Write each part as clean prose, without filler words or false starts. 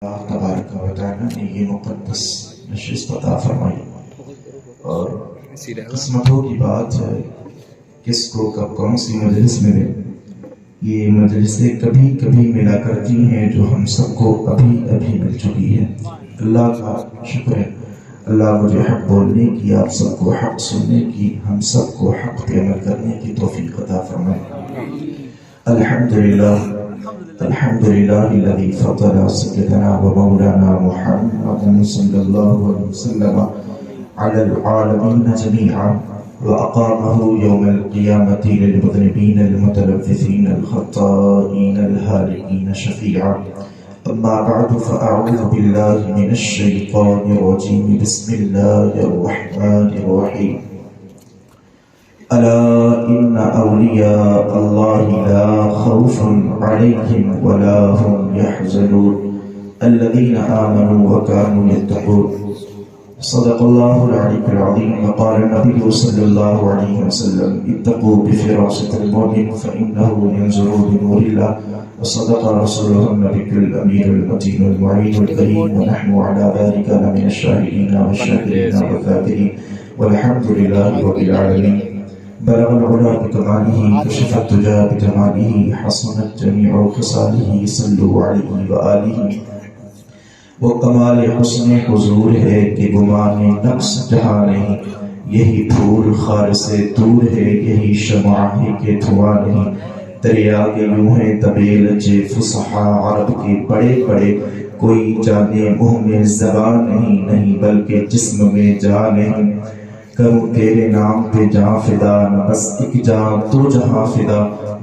اللہ تبارک و تعالیٰ نے یہ مقدس نشست عطا فرمائی اور قسمتوں کی بات ہے کس کو کب کون سی مجلس ملے. یہ مجلسیں کبھی کبھی ملا کرتی ہیں جو ہم سب کو ابھی ابھی مل چکی ہے. اللہ کا شکر ہے. اللہ مجھے حق بولنے کی، آپ سب کو حق سننے کی، ہم سب کو حق پہ عمل کرنے کی توفیق عطا فرمائے. الحمدللہ الحمدللہ الذی فضل سیدنا و مولانا محمد صلی اللہ علیہ وسلم علی العالمین جميعا وأقامه يوم القيامة للمذنبين المتلفثين الخطائين الهالكين شفيعا. أما بعد فأعوذ بالله من الشيطان الرجيم. بسم الله الرحمن الرحيم. ألا إن أولياء الله لا خوف عليهم ولا هم يحزنون الذين آمنوا وكانوا يتقون. صدق الله العلي العظيم. وقال النبي صلى الله عليه وسلم اتقوا بفراسة المؤمن فإنه ينظر بنور الله. وصدق رسوله النبي الأمير المتين المعين الكريم. ونحن على ذلك لمن الشاهدين والشاكرين والذاكرين والحمد لله رب العالمين. بلغ العلا بكماله كشف الدجى بجماله حسنت جميع خصاله صلوا عليه وآله. وہ کمال حسن حضور ہے کہ گمان نقص جہاں نہیں. یہی پھول خار سے دور ہے، یہی شمع ہے کہ دھواں نہیں. دریا کے یوں ہیں طویل جے فصحا عرب کے بڑے بڑے. کوئی جانے منہ میں زبان نہیں، نہیں بلکہ جسم میں جان نہیں. کروں تیرے نام پہ جاں فدا، نہ بس ایک جاں دو جہاں فدا.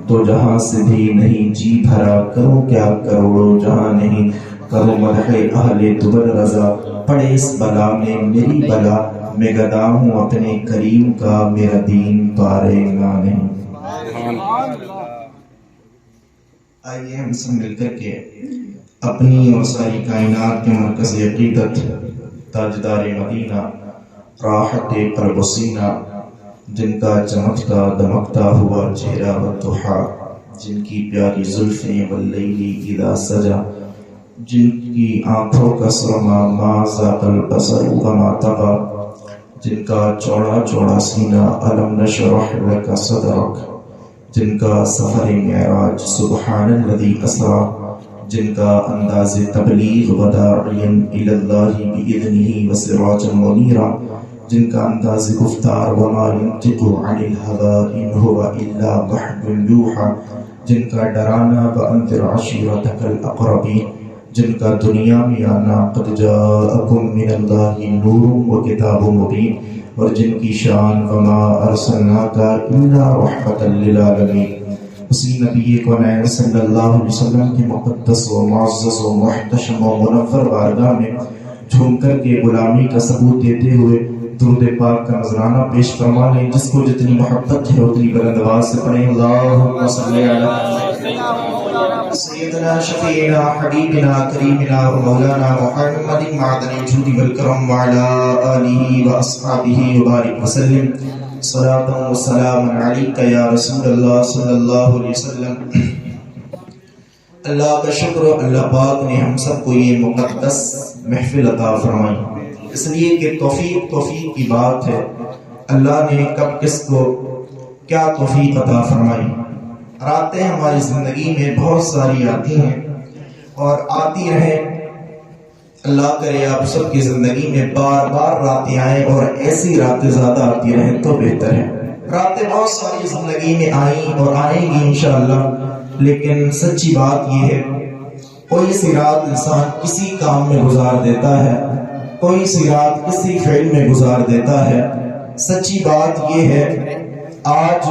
دو جہاں سے بھی نہیں جی بھرا، کروں کیا کروڑوں جہاں نہیں. کرو مدح اہل دبر رضا، پڑے اس بلا میں میری بلا. میں گدا ہوں اپنے کریم کا، میرا دین پارے گا نہیں. آئیے ہم سب مل کر کے اپنی اور ساری کائنات کے مرکز عقیدت تاجدار مدینہ راحت قلب و سینہ، جن کا چمکتا دمکتا ہوا چہرہ والضحیٰ، جن کی پیاری زلفیں واللیل اذا سجا، جن کی آنکھوں کا سرما ما ذاق البصر وما طغى، جن کا چوڑا چوڑا سینہ الم نشرح لک صدرک، جن کا سفر معراج سبحان الذی اسریٰ، جن کا انداز تبلیغ وداعیا الی اللہ باذنہ وسراجا منیرا، جن کا انداز گفتار وما ينطق عن الهوى ان هو الا وحی یوحی، جن کا ڈرانا وانذر عشیرتک الاقربین، جن کا دنیا میں آنا قد جاءکم من اللہ نور و کتاب مبین، اور جن کی شان وما ارسلناک الا رحمۃ للعالمین. اسی نبی کونین صلی اللہ علیہ وسلم کی مقدس و معزز و محتشم و منور بارگاہ میں جھوم کر کے غلامی کا ثبوت دیتے ہوئے درود پاک کا نذرانہ پیش فرما لیں. جس کو جتنی محبت ہے اتنی بلند آواز سے پڑھیں اللہم صلی علی سیدنا شفیعنا حبیبنا کریمنا و مولانا محمد معدن الجود والکرم وعلا آلہ و اصحابہ وبارک وسلم. صلاة و سلام علیک یا رسول اللہ صلی اللہ علیہ وسلم. اللہ کا شکر، اللہ پاک نے ہم سب کو یہ مقدس محفل عطا فرمائی، اس لیے کہ توفیق کی بات ہے. اللہ نے کب کس کو کیا توفیق عطا فرمائی. راتیں ہماری زندگی میں بہت ساری آتی ہیں اور آتی رہیں. اللہ کرے آپ سب کی زندگی میں بار بار راتیں آئیں اور ایسی راتیں زیادہ آتی رہیں تو بہتر ہے. راتیں بہت ساری زندگی میں آئیں اور آئیں گی انشاءاللہ، لیکن سچی بات یہ ہے کوئی سی رات انسان کسی کام میں گزار دیتا ہے، کوئی سی رات کسی فعل میں گزار دیتا ہے. سچی بات یہ ہے آج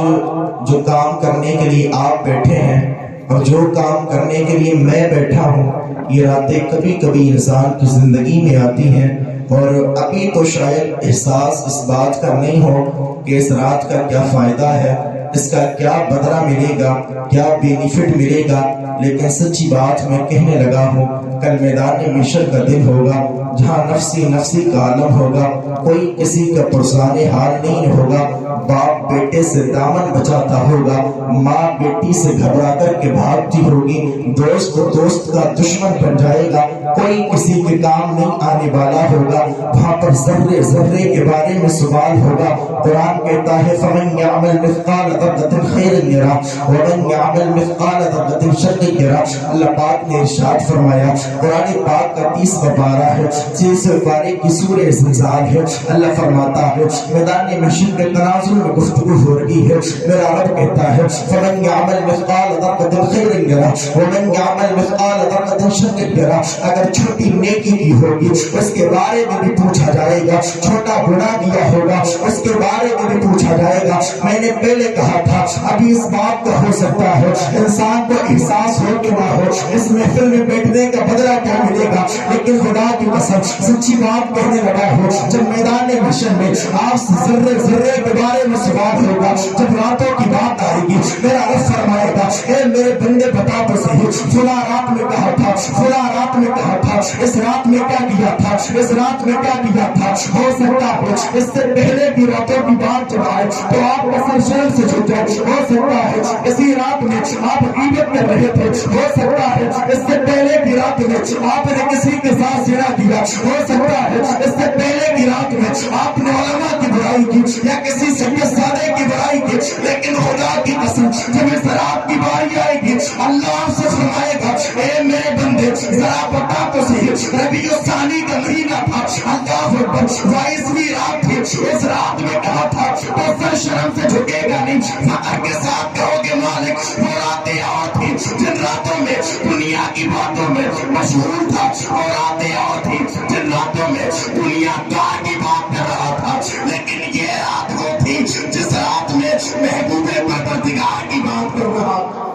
جو کام کرنے کے لیے آپ بیٹھے ہیں اور جو کام کرنے کے لیے میں بیٹھا ہوں، یہ راتیں کبھی کبھی انسان کی زندگی میں آتی ہیں اور ابھی تو شاید احساس اس بات کا نہیں ہو کہ اس رات کا کیا فائدہ ہے، اس کا کیا بدلہ ملے گا، کیا بینیفٹ ملے گا. لیکن سچی بات میں کہنے لگا ہوں، کل میدان محشر کا دن ہوگا جہاں نفسی نفسی کا عالم ہوگا. کوئی کسی کا پرسان حال نہیں ہوگا. باپ بیٹے سے دامن بچاتا ہوگا، ماں بیٹی سے گھبرا کر کے بھاگتی ہوگی، دوست دوست کا دشمن بن جائے گا. کوئی کسی کے کام نہیں آنے والا ہوگا، وہاں پر ذرے ذرے کے بارے میں سوال ہوگا۔ قرآن کہتا ہے فَمَنْ يَعْمَلْ مِثْقَالَ ذَرَّةٍ خَيْرًا يَرَهُ وَمَنْ يَعْمَلْ مِثْقَالَ ذَرَّةٍ شَرًّا يَرَهُ۔ اللہ پاک نے ارشاد فرمایا، قرآن پاک کا 30واں پارہ ہے، 30ویں پارے کی سورہ زلزال ہے۔ اللہ فرماتا ہے میدان محشر کے تناظر میں گفتگو ہو رہی ہے، میرا رب کہتا ہے فَمَنْ يَعْمَلْ مِثْقَالَ ذَرَّةٍ خَيْرًا يَرَهُ وَمَنْ يَعْمَلْ مِثْقَالَ ذَرَّةٍ شَرًّا يَرَهُ۔ اگر چھوٹی نیکی کی ہوگی اس کے بارے میں بھی پوچھا جائے گا، چھوٹا گناہ کیا ہوگا اس کے بارے میں بھی پوچھا جائے گا۔ میں نے پہلے کہا تھا ابھی اس بات کا ہو سکتا ہے انسان کو احساس ہو کہ نہ ہو اس محفل میں بیٹھنے کا بدلہ کیا ملے گا، لیکن خدا کی قسم سچی بات کہنے لگا ہو، جب میدان محشر میں آپ سے ذرے ذرے کے بارے میں سوال ہوگا، جب راتوں کی بات آئے گی میرا رب فرمائے گا اے میرے بندے بتا تو صحیح فلاں رات میں کہا تھا، فلاں رات میں کہا تھا، اس رات میں کیا کیا تھا، اس رات میں کیا کیا تھا۔ ہو سکتا ہے اس سے پہلے کی راتوں کی بات جب آئے تو آپ کا سر شرم سے جھک جائے، ہو سکتا ہے اسی رات میں آپ غیبت کر رہے تھے، ہو سکتا ہے اس سے پہلے کی رات میں آپ نے کسی کے ساتھ زنا کیا، ہو سکتا ہے اس سے پہلے کی رات میں آپ نے علماء کی برائی کی یا کسی سید سادے کی برائی کی، لیکن خدا کی قسم جب اس رات کی باری آئے گی اللہ آپ سے فرمائے گا اے میرے بندے ذرا بتا تو صحیح ربیع الثانی کا مہینہ تھا، اللہ اکبر 22ویں رات تھی، اس رات میں کہا تھا تو سر شرم سے جھکے گا نہیں، فخر کے ساتھ کہو گے مالک وہ راتیں اور تھی جن راتوں میں دنیا کی باتوں میں مشغول تھا، وہ راتیں اور تھی جن راتوں میں دنیا دار کی بات کر رہا تھا، لیکن یہ رات وہ تھی جس رات میں محبوب پروردگار کی بات کر رہا تھا۔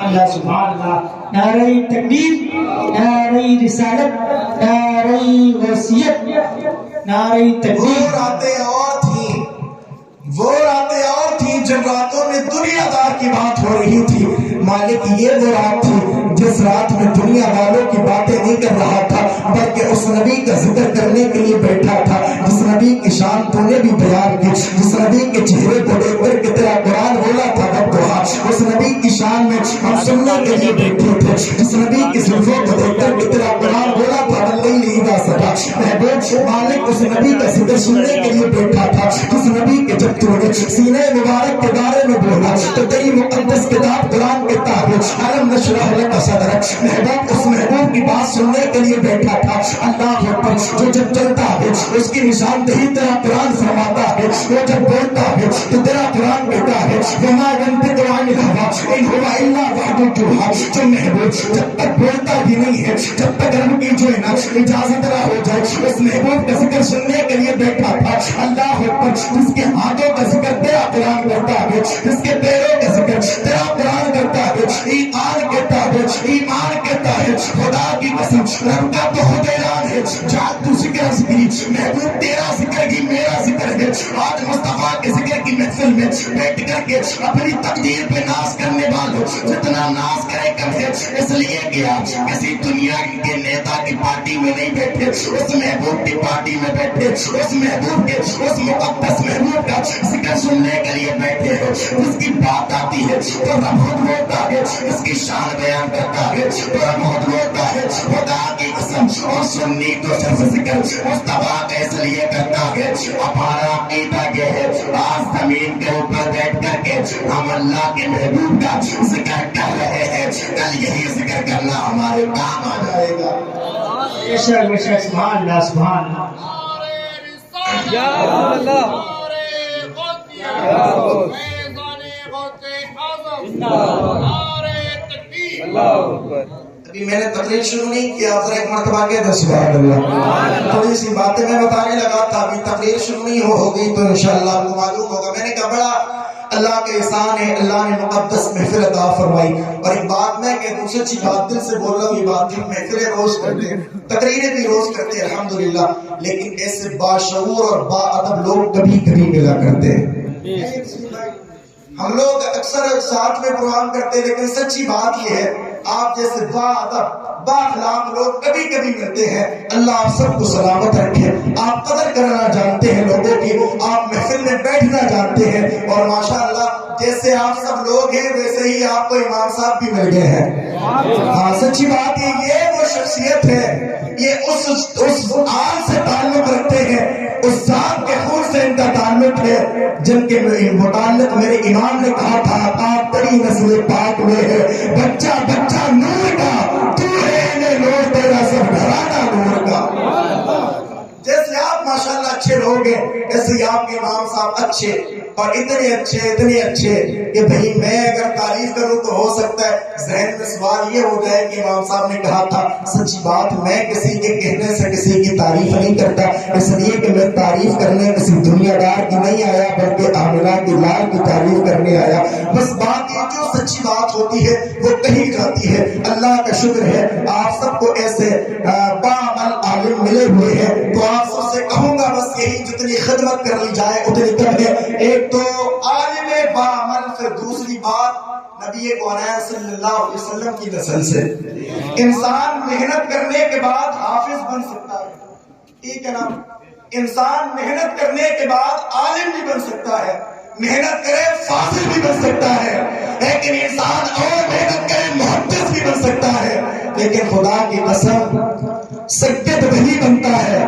اللہ سبحان اللہ، نعرہ تکبیر، نعرہ رسالت، نعرہ غوثیت، نعرہ تکبیر۔ وہ راتیں اور تھیں، وہ راتیں اور تھیں جن راتوں میں دنیا دار کی بات ہو رہی تھی، مالک یہ وہ رات تھی جس رات میں دنیا والوں کی باتیں نہیں کر رہا تھا بلکہ اس نبی کا ذکر کرنے کے لیے بیٹھا تھا جس نبی کی شان تو نے بھی بیان کی، جس نبی کے چہرے کو دیکھ کر کہ تیرا قرآن بولا تھا بددعا، اس نبی کی شان میں ہم سننے کے لیے بیٹھے تھے، جس نبی کی زلفوں کو دیکھ کر کہ تیرا قرآن بولا تھا واللیل اذا سجی، محبوب مالک اس نبی کا ذکر سننے کے لیے بیٹھا تھا جس نبی کے جب تو نے سینے مبارک کے بارے میں بولا تو تیری مقدس کتاب قرآن کہتا ہے الم نشرح لک صدرک، محبوب اس محبوب کی بات سننے کے لیے بیٹھا تھا۔ اللہ اکبر، جو جب چلتا ہے اس کی نشاندہی تیرا قرآن فرماتا ہے، وہ جب بولتا ہے تو تیرا قرآن کہتا ہے وما ينطق عن الهوى ان هو الا وحی یوحی، جو محبوب جب تک بولتا بھی نہیں ہے جب تک رب کی جو ہے نا اجازت نہ ہو جائے اس محبوب کا ذکر سننے کے لیے بیٹھا تھا۔ اللہ اکبر، جس کے ہاتھوں کا ذکر تیرا قرآن کرتا ہے، جس کے پیروں کا ذکر تیرا قرآن کرتا ہے، ایمان کہتا ہے، ایمان کہتا ہے، خدا کی قسم رب کا تو خود اعلان ہے جان تو ذکر ذکری، محبوب تیرا ذکر ہی میرا ذکر ہے۔ آج مصطفیٰ کے ذکر کی محفل میں بیٹھ کر کے اپنی تقدیر پہ ناز کرنے والوں جتنا ناز کرے کم ہے، اس لیے کیا کسی دنیا کے نیتا کی پارٹی میں نہیں بیٹھے، اس محبوب کی پارٹی میں بیٹھے، اس محبوب کے اس مقدس محبوب کا ذکر سننے کے لیے بیٹھے ہو، اس کی بات آتی ہے تو رب خود بولتا ہے، اس کی شان بیان کرتا ہے تو رب خود بولتا ہے، خدا کی قسم اور سنی تو صرف ذکر مصطفیٰ کا اس لیے کرتا ہے۔ ہمارا عقیدہ یہ ہے آج زمین کے اوپر بیٹھ کر کے ہم اللہ کے محبوب کا ذکر کر رہے ہیں، کل یہی ذکر کرنا ہمارے کام آ جائے گا۔ بے شک بے شک، سبحان اللہ سبحان اللہ۔ یا اللہ، ابھی میں نے تقریر شروع نہیں کیا، ذرا ایک مرتبہ کہہ دو سبحان اللہ۔ تھوڑی سی باتیں میں بتانے لگا تھا، ابھی تقریر شروع نہیں ہو گئی تو انشاءاللہ آپ کو معلوم ہوگا۔ میں نے کہا بڑا اللہ کے احسان ہے، اللہ نے مقدس محفل عطا فرمائی، اور ایک بات میں کہ دوسری چیز بات دل سے بول رہا ہوں، یہ بات ہم محفلیں روز کرتے ہیں، تقریریں بھی روز کرتے ہیں الحمدللہ، لیکن ایسے باشعور اور با ادب لوگ کبھی کبھی ملا کرتے ہیں۔ ہم لوگ اکثر ساتھ میں پروگرام کرتے ہیں، لیکن سچی بات یہ ہے آپ جیسے با ادب با اخلاق لوگ کبھی کبھی ملتے ہیں۔ اللہ آپ سب کو سلامت رکھے، آپ قدر کرنا جانتے ہیں لوگوں کی، آپ محفل میں بیٹھنا جانتے ہیں، اور ماشاءاللہ جیسے آپ سب لوگ ہیں ویسے ہی آپ کو امام صاحب بھی مل گئے ہیں. ہاں سچی بات ہے. یہ وہ شخصیت ہے, یہ اس آل سے تعلق رکھتے ہیں, اس ذات کے خون سے ان کا تعلق ہے جن کے متعلق میرے امام نے کہا تھا پاک تری نسل پاک میں ہے, بچہ بچہ نور کا, تو ہے نور تیرا سب گھرانہ نور کا. جیسے آپ ماشاءاللہ اچھے لوگ ہیں ایسے ہی آپ کے امام صاحب اچھے, اور اتنے اچھے کہ بھئی میں اگر تعریف کروں تو ہو سکتا ہے ذہن میں سوال یہ ہو جائے کہ امام صاحب نے کہا تھا سچی بات میں کسی کے کہنے سے کسی کی تعریف نہیں کرتا, اس لیے کہ میں تعریف کرنے کسی دنیا دار کی نہیں آیا بلکہ آمنہ کی لال کی تعریف کرنے آیا. بس بات یہ جو سچی بات ہوتی ہے وہ کہی جاتی ہے. اللہ کا شکر ہے آپ سب کو ایسے باعمل عالم ملے ہوئے ہیں, تو آپ سب سے کہوں گا بس یہی جتنی خدمت کر لی جائے اتنی کم ہے. ایک تو عالم باعمل, پھر دوسری بات نبی کونین صلی اللہ علیہ وسلم کی نسل سے. انسان محنت کرنے کے بعد حافظ بن سکتا ہے, ٹھیک ہے نا, انسان محنت کرنے کے بعد عالم بھی بن سکتا ہے, محنت کرے فاضل بھی بن سکتا ہے, لیکن انسان اور محنت کرے محدث بھی بن سکتا ہے. لیکن خدا کی قسم سجد وہی بنتا ہے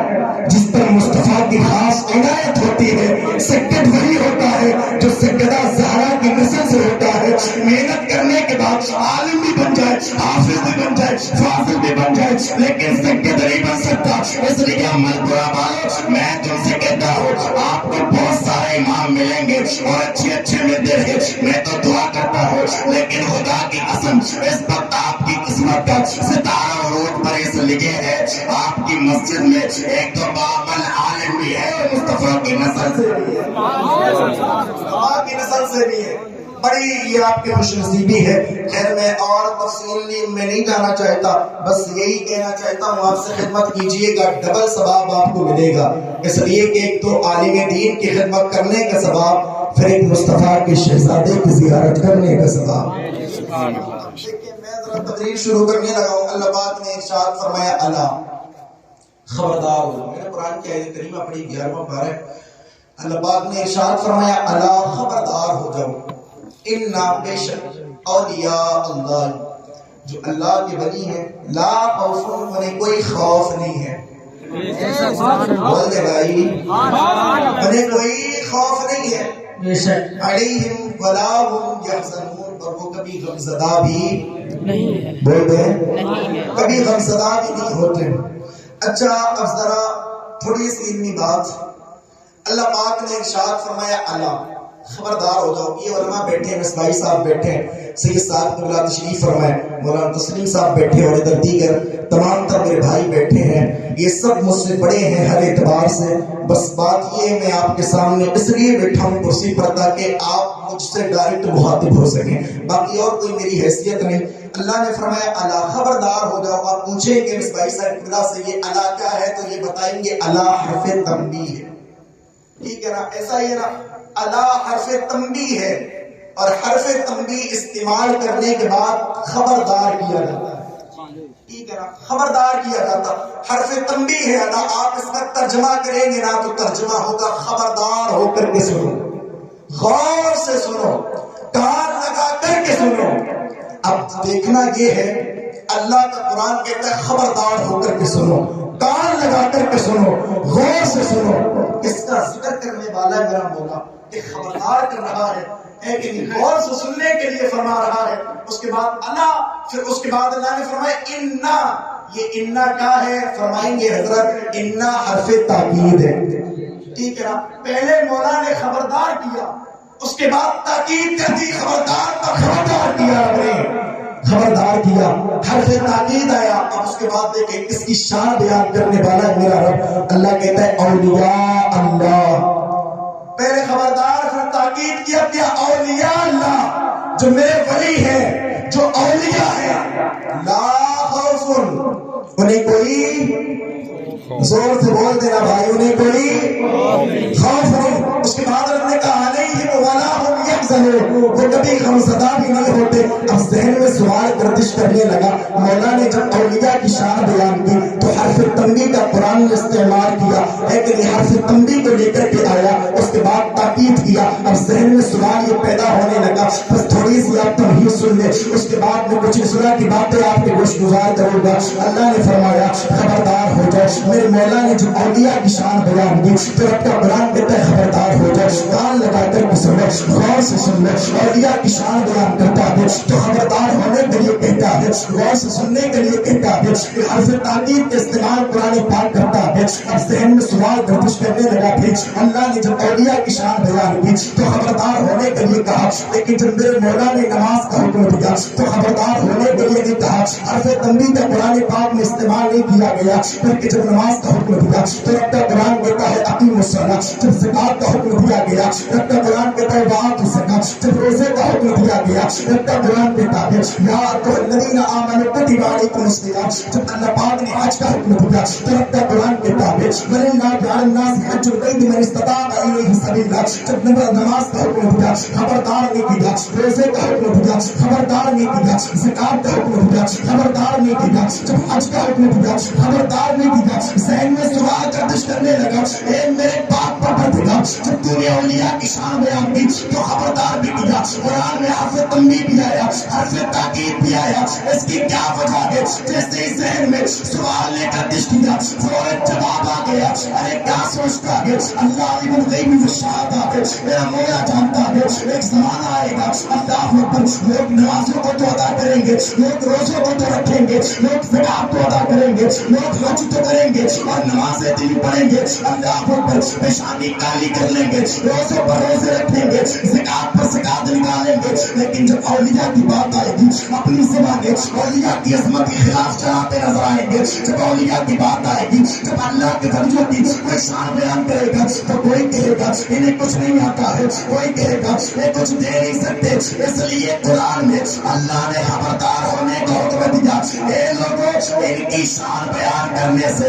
جس پر مصطفیٰ کی خاص عنایت ہوتی ہے. سجد وہی ہوتا ہے جو سجدہ زہرا کی نسل سے ہوتا ہے. محنت کرنے کے بعد عالم بھی بن جائے, حافظ بھی بن جائے, فاضل بھی بن جائے, لیکن سجد نہیں بن سکتا. اس لیے ملپورہ والوں میں تم سے کہتا ہوں آپ کو بہت سارے امام ملیں گے اور اچھے ملتے ہیں, میں تو دعا کرتا ہوں لیکن خدا کی قسم اس وقت آپ کی قسمت کا ستارہ عروج پر اس لیے ہے آپ کی مسجد میں ایک تو باعمل عالم بھی ہے, مصطفیٰ کی نسل سے بھی ہے, مصطفیٰ کی نسل سے بھی ہے. بڑی یہ آپ کی خوش نصیبی ہے. خیر میں اور تفصیل میں نہیں جانا چاہتا, بس یہی کہنا چاہتا ہوں آپ سے خدمت کیجئے گا ڈبل ثواب آپ کو ملے گا. اس لیے کہ ایک تو عالم دین کی خدمت کرنے کا ثواب, پھر ایک مصطفیٰ کے شہزادے کی زیارت کرنے کا ثواب. دیکھیے میں ذرا تقریر شروع کرنے لگا ہوں. اللہ پاک نے ارشاد فرمایا الا خبردار ہو. میں نے قرآن کی آیت کریمہ پڑھی 11واں پارہ. اللہ پاک نے ارشاد فرمایا الا خبردار ہو جاؤ, انا بے شک اولیاء اللہ جو اللہ کے ولی ہیں, لا خوف انہیں کوئی خوف نہیں ہے. بول دے بھائی, انہیں کوئی خوف نہیں ہے. علیہم ولا هم یحزنون, اور وہ کبھی غمزدہ بھی نہیں ہے. بول دے کبھی غمزدہ بھی نہیں ہوتے. اچھا اب ذرا تھوڑی سی علمی بات. اللہ پاک نے ارشاد فرمایا الا خبردار ہو جاؤ. یہ علماء بیٹھے ہیں, مصباحی صاحب بیٹھے ہیں, سید صاحب قبلہ تشریف فرمائے, مولانا تسلیم صاحب بیٹھے اور ادھر دیگر تمام تر میرے بھائی بیٹھے ہیں. یہ سب مجھ سے بڑے ہیں ہر اعتبار سے. بس بات یہ ہے میں آپ کے سامنے اس لیے بیٹھا ہوں کرسی پر تاکہ آپ مجھ سے ڈائریکٹ مخاطب ہو سکیں, باقی اور کوئی میری حیثیت نہیں. اللہ نے فرمایا الا خبردار ہو جاؤ. آپ پوچھیں کہ مصباحی صاحب قبلہ سے یہ الا کیا ہے تو یہ بتائیں گے الا حرف تنبیہ ہے, ٹھیک ہے نا, ایسا ہی ہے نا. الا حرف تنبیہ ہے, اور حرف تنبیہ استعمال کرنے کے بعد خبردار کیا جاتا ہے, ٹھیک ہے نا, خبردار کیا جاتا. حرف تنبیہ ہے الا. آپ اس کا ترجمہ کریں گے نا تو ترجمہ ہوگا خبردار ہو کر کے سنو, غور سے سنو, کان لگا کر کے سنو. اب دیکھنا یہ ہے اللہ کا قرآن کہتا ہے خبردار ہو کر کے سنو, کان لگا کر کے سنو, غور سے سنو. اس کا ذکر کرنے والا میرا مولا کہ خبردار کر رہا ہے کہ غور سے سننے کے لیے فرما رہا ہے. اس کے بعد اللہ, پھر اس کے بعد اللہ نے فرمایا انا. یہ انا کیا ہے فرمائیں گے حضرت, انا حرف تاکید ہے, ٹھیک ہے نا. پہلے مولا نے خبردار کیا, اس کے بعد تاکید کر دی, خبردار پر خبردار کیا, آپ نے خبردار کیا, حرف تاکید آیا. اب اس کے بعد دیکھیں کس کی شان بیان کرنے والا ہے میرا رب. اللہ کہتا ہے اولیاء اللہ. پہلے خبردار پھر تاکید کیا اولیاء اللہ جو میرے ولی ہیں, جو اولیاء ہیں, لا خوف انہیں کوئی, زور سے بول دینا بھائی, انہیں کوئی خوف نہیں. اس کے بعد انہوں نے کہا علیہم ولا هم یحزنون, وہ کبھی غمزدہ بھی نہیں ہوتے. اب ذہن میں سوال گردش کرنے لگا, مولا نے جب اولیاء کی شان بیان کی تو حرف تنبیہ کا قرآن نے استعمال کیا, لیکن یہ حرف تنبیہ کو لے کر کے آیا, اس کے بعد تاکید کیا. اب ذہن میں سوال یہ پیدا ہونے لگا. بس تھوڑی سی آپ تمہید سن لیں, اس کے بعد میں کچھ اصلاح کی باتیں آپ کے گوش گزار کروں گا. اللہ نے فرمایا خبردار ہو جاؤ. میرے مولا نے جو اولیاء کی شان بیان کی تو رب کا قرآن کہتا ہے خبردار ہو جاؤ. کان لگا کر کے سنو, غور سے سن لو. اولیاء کی شان بیان کرتا ہے تو خبردار ہونے کے لیے کہتا ہے, غور سے سننے کے لیے کہتا ہے. حرف تاکید کے استعمال قرآن پاک کرتا ہے. اب ذہن میں سوال گردش کرنے لگا پھر اللہ نے جب اولیاء کی شان بیان کی تو خبردار ہونے کے لیے کہا, لیکن جب میرے مولا نے نماز کا حکم دیا تو خبردار ہونے کے لیے نہیں کہا. حرف تنبیہ کا قرآن پاک میں استعمال نہیں کیا گیا, بلکہ جب نماز کا حکم دیا تو رب کا قرآن کہتا ہے اقیم الصلاۃ. جب زکات کا حکم دیا گیا رب کا قرآن کہتا ہے وآتوا الزکاۃ. جب روزے کا حکم دیا گیا رب کا قرآن کہتا ہے یا ایھا الذین آمنوا کتب علیکم الصیام. جب اللہ پاک نے حج کا حکم دیا تو رب کا قرآن کہتا ہے وللہ علی الناس حج البیت من استطاع الیہ سبیلا. جب نماز کا حکم دیا خبردار نہیں کیا, روزے کا حکم دیا خبردار نہیں کیا, زکات کا حکم دیا خبردار نہیں کیا, جب حج کا حکم دیا خبردار نہیں کیا. ذہن میں سوال گردش کرنے لگا اے میرے پاک پروردگار, جب تو نے اولیاء کی شان بیان کی تو خبردار بھی کیا. قرآن میں حرف تنبیہ بھی آیا, حرف تاکید بھی آیا, اس کی کیا وجہ ہے؟ جیسے ہی ذہن میں سوال نے گردش کیا فوراً جواب آ گیا. ارے کیا سوچتا ہے اللہ علیہ الغیب والشہادہ ہے, میرا مولا جانتا ہے ایک زمانہ آئے گا اللہ اکبر لوگ نمازوں کو تو ادا کریں گے, لوگ روزوں کو تو رکھیں گے, لوگ زکات کو ادا کریں گے, لوگ حج تو کریں گے اور نمازیں دل پڑھیں گے, اللہ اکبر پیشانی کالی کر لیں گے, روزوں پر روزے رکھیں گے, زکات پر زکات نکالیں گے. لیکن جب اولیاء کی بات آئے گی اپنی زبانیں اولیاء کی عظمت کے خلاف چلاتے نظر آئیں گے. جب اولیاء کی بات آئے گی, جب اللہ کے درجوں کی کوئی شان بیان کرے گا تو کوئی کہے گا انہیں کچھ نہیں آتا ہے, کوئی کہے گا یہ کچھ دے نہیں سکتے. اس لیے قرآن میں اللہ نے خبردار ہونے کا حکم دیا. اے لوگوں ان کی شان بیان کرنے سے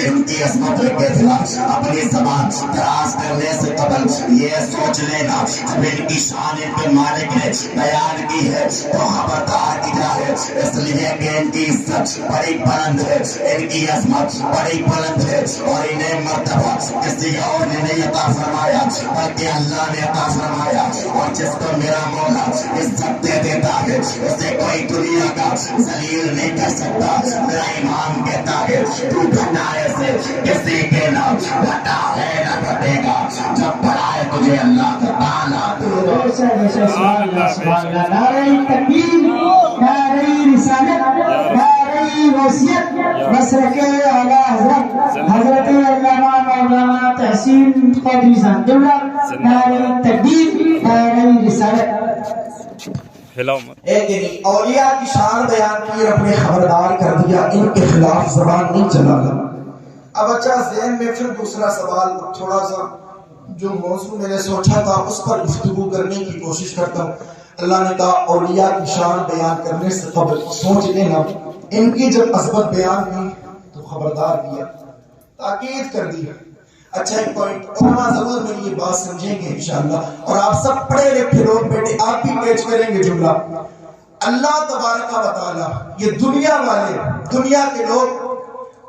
ان کی عظمت کے خلاف اپنی زبان دراز کرنے سے قبل یہ سوچ لینا جب ان کی شان ان کے مالک نے بیان کی ہے تو خبردار کیا ہے, اس لیے کہ ان کی عزت بڑی بلند ہے, ان کی عظمت بڑی بلند ہے اور انہیں مرتبہ کسی اور نے نہیں عطا فرمایا بلکہ اللہ نے عطا فرمایا. اور جس کو میرا مولا عزت دے دیتا ہے اسے کوئی دنیا کا ذلیل نہیں کر سکتا. میرا امام کہتا ہے تو گھٹائے سے کسی کے نام گھٹا ہے نہ گھٹے گا جب بڑھائے تجھے اللہ کا تعالیٰ. سبحان اللہ سبحان اللہ. نعرہ تکبیر, نعرہ رسالت, نعرہ وصیت, مسلک اعلیٰ حضرت حضرت علامہ مولانا تحسین قادری صاحب جملہ. نعرہ تکبیر, نعرہ رسالت. ایک اولیاء کی شان بیان کی رب نے خبردار کر دیا, ان کے خلاف زبان نہیں چلانا. اب اچھا ذہن میں پھر دوسرا سوال تھوڑا سا جو موضوع میں نے سوچا تھا اس پر گفتگو کرنے کی کوشش کرتا ہوں. اللہ نے کہا اولیاء کی شان بیان کرنے سے قبل سوچ لینا, ان کی جب عظمت بیان کی تو خبردار کیا, تاکید کر دی. اچھا ایک پوائنٹ علماء ضرور میری یہ بات سمجھیں گے انشاءاللہ, اور آپ سب پڑھے لکھے لوگ بیٹے آپ بھی پیش کریں گے جملہ. اللہ تبارک و تعالی یہ دنیا والے, دنیا کے لوگ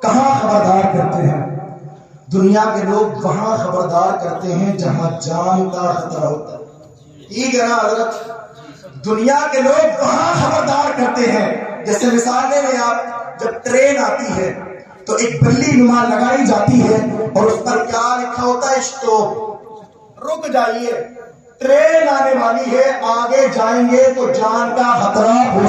کہاں خبردار کرتے ہیں؟ دنیا کے لوگ وہاں خبردار کرتے ہیں جہاں جان کا خطرہ ہوتا ہے. ٹھیک ہے نا حضرت؟ دنیا کے لوگ وہاں خبردار کرتے ہیں. جیسے مثال لے لیں آپ, جب ٹرین آتی ہے تو ایک بلی نما لگائی جاتی ہے اور اس پر کیا لکھا ہوتا ہے؟ اسٹاپ, رک جائیے, ٹرین آنے والی ہے, آگے جائیں گے تو جان کا خطرہ ہو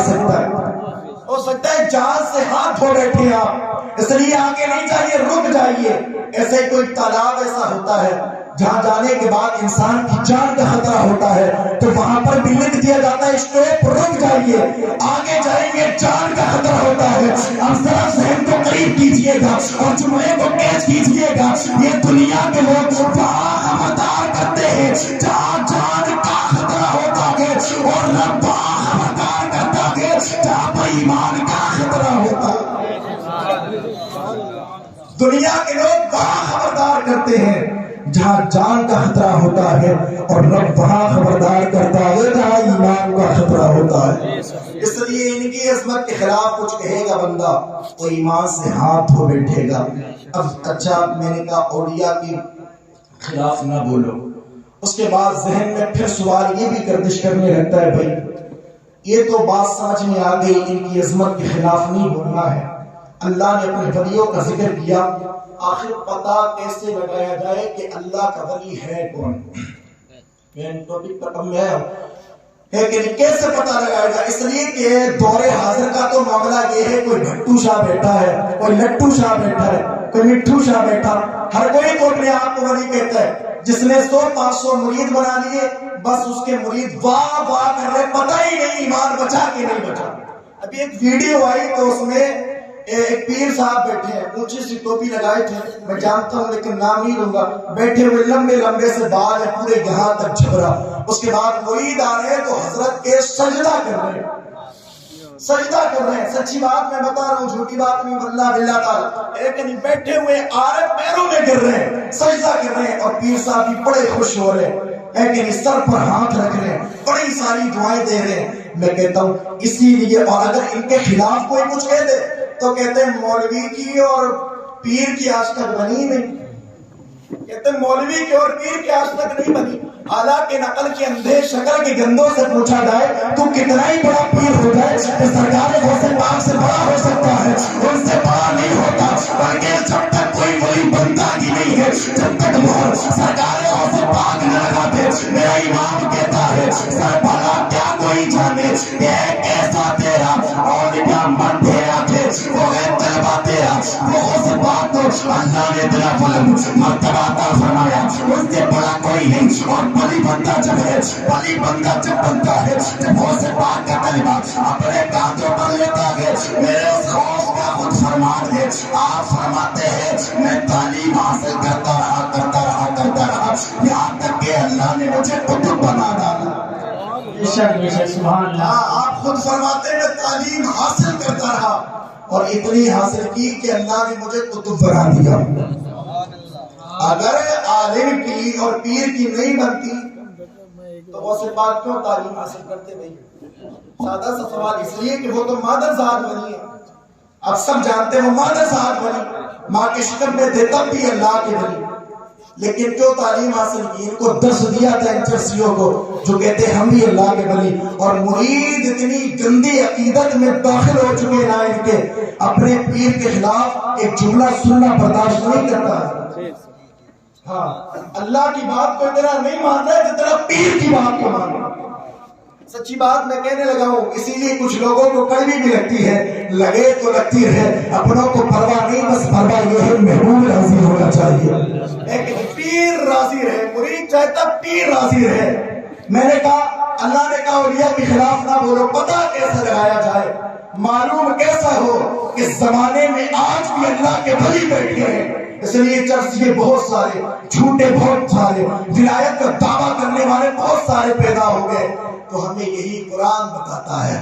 سکتا ہے جان سے ہاتھ دھو بیٹھے آپ, اس لیے آگے نہیں جائیے, رک جائیے. ایسے کوئی تالاب ایسا ہوتا ہے جہاں جانے کے بعد انسان کی جان کا خطرہ ہوتا ہے تو وہاں پر بھی لکھ دیا جاتا ہے اسٹاپ, رک جائیے, آگے جائیں گے جان کا خطرہ ہوتا ہے. اب ذرا ذہن کو قریب کیجئے گا اور جملے کو کیچ کیجئے گا. یہ دنیا کے لوگ وہاں خبردار کرتے ہیں جہاں جان کا خطرہ ہوتا ہے اور رب وہاں خبردار کرتا ہے جہاں پر ایمان کا خطرہ ہوتا ہے. دنیا کے لوگ وہاں خبردار کرتے ہیں جہاں جان کا خطرہ ہوتا ہے اور رب وہاں خبردار کرتا ہے جہاں ایمان کا خطرہ ہوتا ہے. اس لیے ان کی عظمت کے خلاف کچھ کہے گا بندہ تو ایمان سے ہاتھ دھو بیٹھے گا. اب اچھا میں نے کہا اولیاء کے خلاف نہ بولو, اس کے بعد ذہن میں پھر سوال یہ بھی گردش کرنے لگتا ہے، بھائی یہ تو بات سمجھ میں آ گئی ان کی عظمت کے خلاف نہیں بولنا ہے، اللہ نے اپنے ولیوں کا ذکر کیا، آخر پتہ کیسے لگایا جائے کہ اللہ کا ولی ہے کون؟ میں ٹاپک پر کم ہے کہ کیسے پتہ لگایا جائے؟ اس لیے کہ دور حاضر کا تو معاملہ یہ ہے، کوئی بھٹو شاہ بیٹھا ہے، کوئی لٹو شاہ بیٹھا ہے، کوئی مٹھو شاہ بیٹھا، ہر کوئی تو اپنے آپ کو ولی کہتا ہے، جس نے 100-500 مرید بنا لیے، بس اس کے مرید واہ واہ کر رہے، پتہ ہی نہیں ایمان بچا کہ نہیں بچا۔ ابھی ایک ویڈیو آئی تو اس میں ایک پیر صاحب بیٹھے ہیں، اونچی سی ٹوپی لگائے تھے، میں جانتا ہوں لیکن نام نہیں لوں گا، بیٹھے ہوئے لمبے لمبے سے بال ہیں پورے یہاں تک جھبرا، اس کے بعد مرید آ رہے ہیں تو حضرت کے سجدہ کر رہے ہیں، سجدہ کر رہے ہیں، سچی بات میں بتا رہا ہوں، جھوٹی بات نہیں، واللہ باللہ تعالی، لیکن بیٹھے ہوئے آرے پیروں میں گر رہے ہیں، سجدہ کر رہے ہیں، اور پیر صاحب بھی بڑے خوش ہو رہے ہیں، لیکن سر پر ہاتھ رکھ رہے ہیں، بڑی ساری دعائیں دے رہے ہیں۔ میں کہتا ہوں اسی لیے، اور اگر ان کے خلاف کوئی کچھ کہہ دے تو کہتے ہیں مولوی کی اور پیر کی آج تک بنی نہیں، کہتے ہیں مولوی کی اور پیر کی آج تک نہیں بنی، حالانکہ نقل کے اندھے شکل کے گندوں سے پوچھا جائے تو کتنا ہی بڑا پیر ہو جائے کہ سرکار غوث پاک سے بڑا ہو سکتا ہے، ان سے بڑا نہیں ہوتا، بلکہ جب تک کوئی ولی بنتا ہی نہیں ہے، جب تک مہر سرکار غوث پاک نہ لگاتے، میرا امام کہتا ہے سر بھلا کیا کوئی جانے، ایک ایسا تیرا اور کیا من پھیرا تھے، وہ ہے طلبہ تیرا، وہ غوث پاک کو اللہ نے دلا بلند مرتبہ عطا فرمایا، اس سے بڑا کوئی نہیں، اور ولی بندہ جب ہے، ولی بندہ جب بنتا ہے، جب غوث پاک کا طلبہ اپنے کاندھوں پر لیتا ہے، میرے اس خوف کا خود فرمان ہے، آپ فرماتے ہیں میں تعلیم حاصل کرتا رہا، یہاں تک کہ اللہ نے مجھے قطب بنا ڈالا۔ سبحان اللہ۔ آپ خود فرماتے ہیں میں تعلیم حاصل کرتا رہا، اور اتنی حاصل کی کہ اللہ نے مجھے قطب بنا دیا۔ اگر عالم کی اور پیر کی نہیں بنتی تو غوث پاک کیوں تعلیم حاصل کرتے نہیں؟ سادہ سا سوال، اس لیے کہ وہ تو مادر ذات بنی ہے، اب سب جانتے ہیں وہ مادر ذات بنی، ماں کے شکم میں تھے تب بھی اللہ کے بنی، لیکن کیوں تعلیم حاصل کی؟ ان کو درس دیا تھا ان چرسیوں کو جو کہتے ہیں ہم بھی اللہ کے بنی، اور مرید اتنی گندی عقیدت میں داخل ہو چکے نا ان کے، اپنے پیر کے خلاف ایک جملہ سننا برداشت نہیں کرتا ہے۔ ہاں، اللہ کی بات کو اتنا نہیں مان رہا جتنا پیر کی بات کو مان رہا۔ سچی بات میں کہنے لگا ہوں، اسی لیے کچھ لوگوں کو کڑوی بھی لگتی ہے، لگے تو لگتی رہے، اپنوں کو پرواہ نہیں، بس پرواہ یہ ہے محبوب راضی ہونا چاہیے، لیکن پیر راضی رہے، مرید چاہتا پیر راضی رہے۔ میں نے کہا اللہ نے کہا اولیاء کے خلاف نہ بولو، پتہ کیسے لگایا جائے، معلوم کیسا ہو کہ زمانے میں آج بھی اللہ کے ولی بیٹھے ہیں، اس لیے چرچے بہت سارے، جھوٹے بہت سارے، ولایت کا دعویٰ کرنے والے بہت سارے پیدا ہو گئے، تو ہمیں یہی قرآن بتاتا ہے۔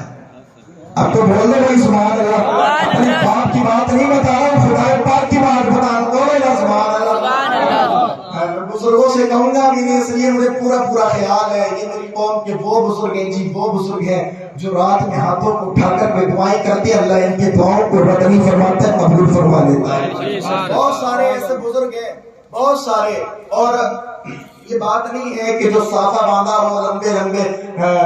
اب تو بولنے بھائی سبحان اللہ، اپنے باپ کی بات نہیں بتا رہا ہوں، خدا پاک کی بات بتا رہا ہوں، بولے گا سبحان اللہ۔ میں بزرگوں سے کہوں گا بھی نہیں، اس لیے مجھے پورا خیال ہے یہ میری قوم کے وہ بزرگ ہیں جی، وہ بزرگ ہیں جو رات میں ہاتھوں کو اٹھا کر کے دعائیں کرتے ہیں، اللہ ان کے دعاؤں کو رد نہیں فرماتا ہے، قبول فرما لیتا ہے۔ بہت سارے ایسے بزرگ ہیں، بہت سارے، اور یہ بات نہیں ہے کہ جو صافہ باندھا ہو لمبے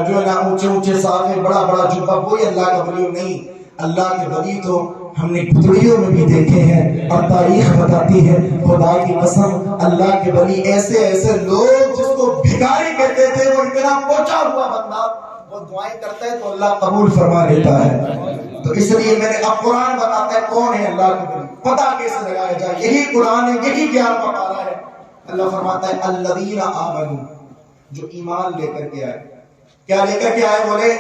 جو ہے نا اونچے صافے، بڑا جبہ، وہی اللہ کا ولی نہیں۔ اللہ کے ولی تو ہم نے پتڑیوں میں بھی دیکھے ہیں، اور تاریخ بتاتی ہے، خدا کی قسم اللہ کے ولی ایسے لوگ جس کو بھکاری کہتے تھے، وہ اتنا پہنچا ہوا بندہ، وہ دعائیں کرتا ہے تو اللہ قبول فرما لیتا ہے۔ تو اس لیے میں نے اب قرآن بتاتا ہے کون ہے اللہ کے ولی، پتہ کیسے لگایا جائے، یہی قرآن ہے، یہی گیان مقالہ ہے۔ اللہ فرماتا ہے الذین آمنوا، جو ایمان لے کر کے آئے، کیا لے کر کے آئے بولے؟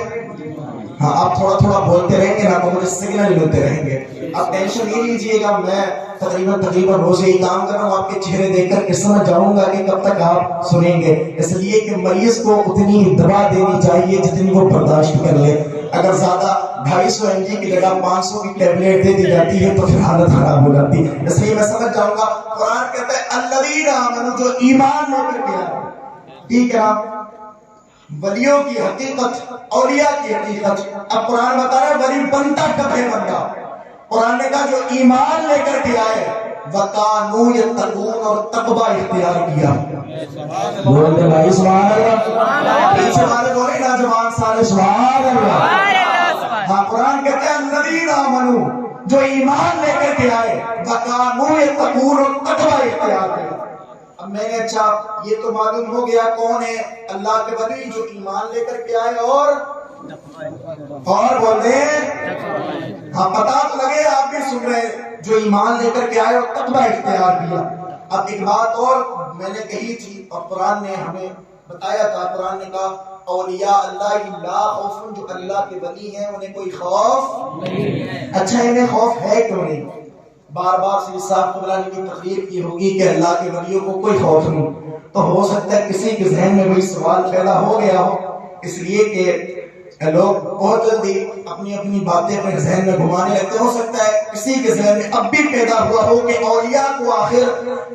ہاں، آپ تھوڑا بولتے رہیں گے نا تو مجھے سگنل ملتے رہیں گے، آپ ٹینشن نہیں لیجئے گا، میں تقریباً روز یہی کام کر رہا ہوں، آپ کے چہرے دیکھ کر کے سمجھ جاؤں گا کہ کب تک آپ سنیں گے، اس لیے کہ مریض کو اتنی دوا دینی چاہیے جتنی وہ برداشت کر لے، اگر زیادہ 250 mg کی جگہ 500 کی ٹیبلیٹ دے دی جاتی ہے تو پھر حالت خراب ہو جاتی ہے، اس لیے میں سمجھ جاؤں گا۔ قرآن کہتا ہے الذین آمنوا، جو ایمان لے کر کے آئے، ٹھیک ہے نا، ولیوں کی حقیقت، اولیاء کی حقیقت۔ اب قرآن بتا رہا ہے ولی بنتا کب ہے بندہ، قرآن نے کہا جو ایمان لے کر کے آئے، وَقَانُوا يَتَّقُونَ اور تقوی اختیار کیا. بولتے بھائی سبحان اللہ. پیچھے والے بولے نوجوان سارے سبحان اللہ. ہاں قرآن کہتا ہے الذین آمنوا جو ایمان لے کر کے آئے وَقَانُوا يَتَّقُونَ اور تقوی اختیار کیا. اب میں نے اچھا یہ تو معلوم ہو گیا کون ہے اللہ کے ولی جو ایمان لے کر کے آئے اور بولے ہاں پتا تو لگے آپ بھی سن رہے جو ایمان لے کر کے آئے اور تقوی اختیار کیا. اب ایک بات اور میں نے کہی تھی اور قرآن نے ہمیں بتایا تھا. قرآن نے کہا اولیاء اللہ لا خوف جو اللہ کے ولی ہیں انہیں کوئی خوف نہیں. اچھا انہیں خوف ہے کیوں نہیں؟ بار بار سید صاحب قبلہ نے کی تقریر کی ہوگی کہ اللہ کے ولیوں کو کوئی خوف نہیں. تو ہو سکتا ہے کسی کے ذہن میں کوئی سوال پیدا ہو گیا ہو اس لیے کہ لوگ بہت جلدی اپنی اپنی باتیں اپنے ذہن میں گھمانے لگتے. ہو سکتا ہے کسی کے ذہن میں اب بھی پیدا ہوا ہو کہ اولیاء کو آخر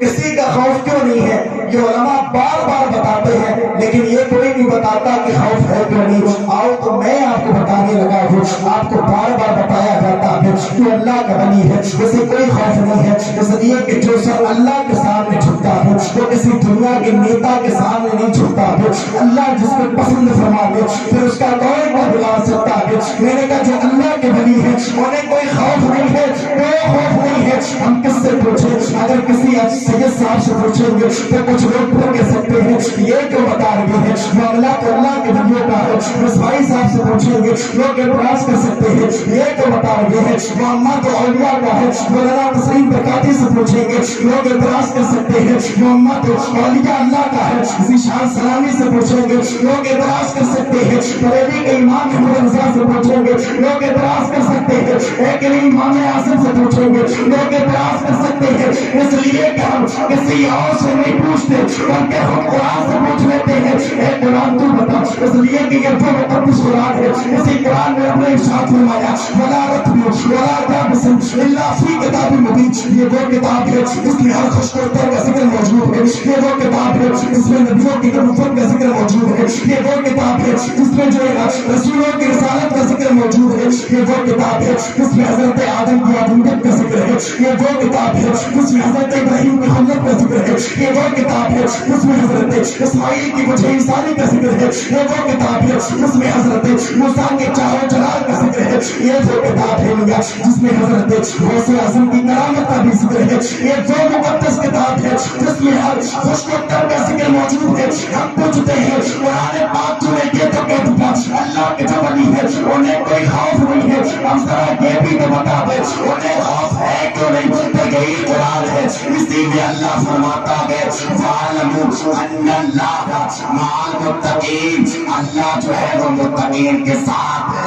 کسی کا خوف کیوں نہیں ہے. یہ علماء بار بار بتاتے ہیں لیکن یہ کوئی نہیں بتاتا کہ خوف ہے کیوں نہیں. آؤ تو میں آپ کو بتانے لگا ہوں. آپ کو بار بار بتایا جاتا ہے کہ اللہ کا ولی ہے اسے کوئی خوف نہیں ہے اس لیے کہ جو سب اللہ کے سامنے جھکتا ہے وہ کسی دنیا کے نیتا کے سامنے نہیں جھکتا ہے. اللہ جس کو پسند فرما دے پھر اس کا کوئی نہ بلا سکتا ہے. میں نے کہا جو اللہ کے ولی ہے انہیں کوئی خوف نہیں ہے کوئی خوف نہیں ہے. ہم کس سے پوچھیں؟ اگر کسی سید صاحب سے پوچھیں گے تو کچھ لوگ تو کہہ سکتے ہیں یہ کیوں بتا رہے ہیں معاملہ تو اللہ کے ولیوں کا ہے. رسوائی صاحب سے پوچھیں گے لوگ اعتراض کر سکتے ہیں یہ کیوں بتا رہے ہیں معاملہ تو اولیاء کا ہے. مولانا تسلیم برکاتی سے پوچھیں گے لوگ اعتراض کر سکتے ہیں معاملہ تو اولیاء اللہ کا ہے. ذیشان سلامی سے پوچھیں گے لوگ اعتراض کر سکتے ہیں. بریلی کے امام احمد رضا سے پوچھیں گے لوگ اعتراض کر سکتے ہیں. ایک امام اعظم سے پوچھیں گے لوگ اعتراض کر سکتے ہیں. اس لیے کہ ہم کسی اور سے نہیں پوچھتے بلکہ ہم قرآن سے پوچھ لیتے ہیں اے قرآن تو بتا. اس لیے کہ یہ تو مقدس قرآن ہے. اسی قرآن میں اپنے ارشاد فرمایا ولا رتب ولا دابس الا فی کتاب مبین. یہ وہ کتاب ہے جس میں ہر خوش کا ذکر موجود ہے. یہ وہ کتاب ہے جس میں نبیوں کی نبوت کا ذکر موجود ہے. یہ وہ کتاب ہے جس میں جو رسولوں کی رسالت کا ذکر موجود ہے. یہ وہ کتاب ہے جس میں حضرت آدم کی آدمیت کا ذکر ہے. یہ وہ کتاب ہے جس میں حضرت ابراہیم کی خلت کا ذکر ہے. یہ وہ کتاب ہے جس میں حضرت اسماعیل کی وجہ انسانی کا ذکر ہے. یہ وہ کتاب ہے جس میں حضرت موسیٰ کے چاہو جلال کا ذکر ہے. یہ وہ کتاب ہے جس میں حضرت غوث اعظم کی کرامت کا بھی ذکر ہے. یہ وہ مقدس کتاب ہے جس میں ہر خوش کا ذکر موجود ہے. ہم پوچھتے ہیں قرآن پاک تو نے یہ تو کہہ دیا اللہ کے جو ولی ہے انہیں کوئی خوف نہیں ہے. ہم ذرا یہ بھی تو بتا دیں انہیں خوف ہے کیوں نہیں. تو یہی قرآن ہے اسی میں اللہ فرماتا ہے وَاعْلَمُوا أَنَّ اللَّهَ مَعَ الْمُتَّقِينَ. اللہ جو ہے وہ متقین کے ساتھ ہے.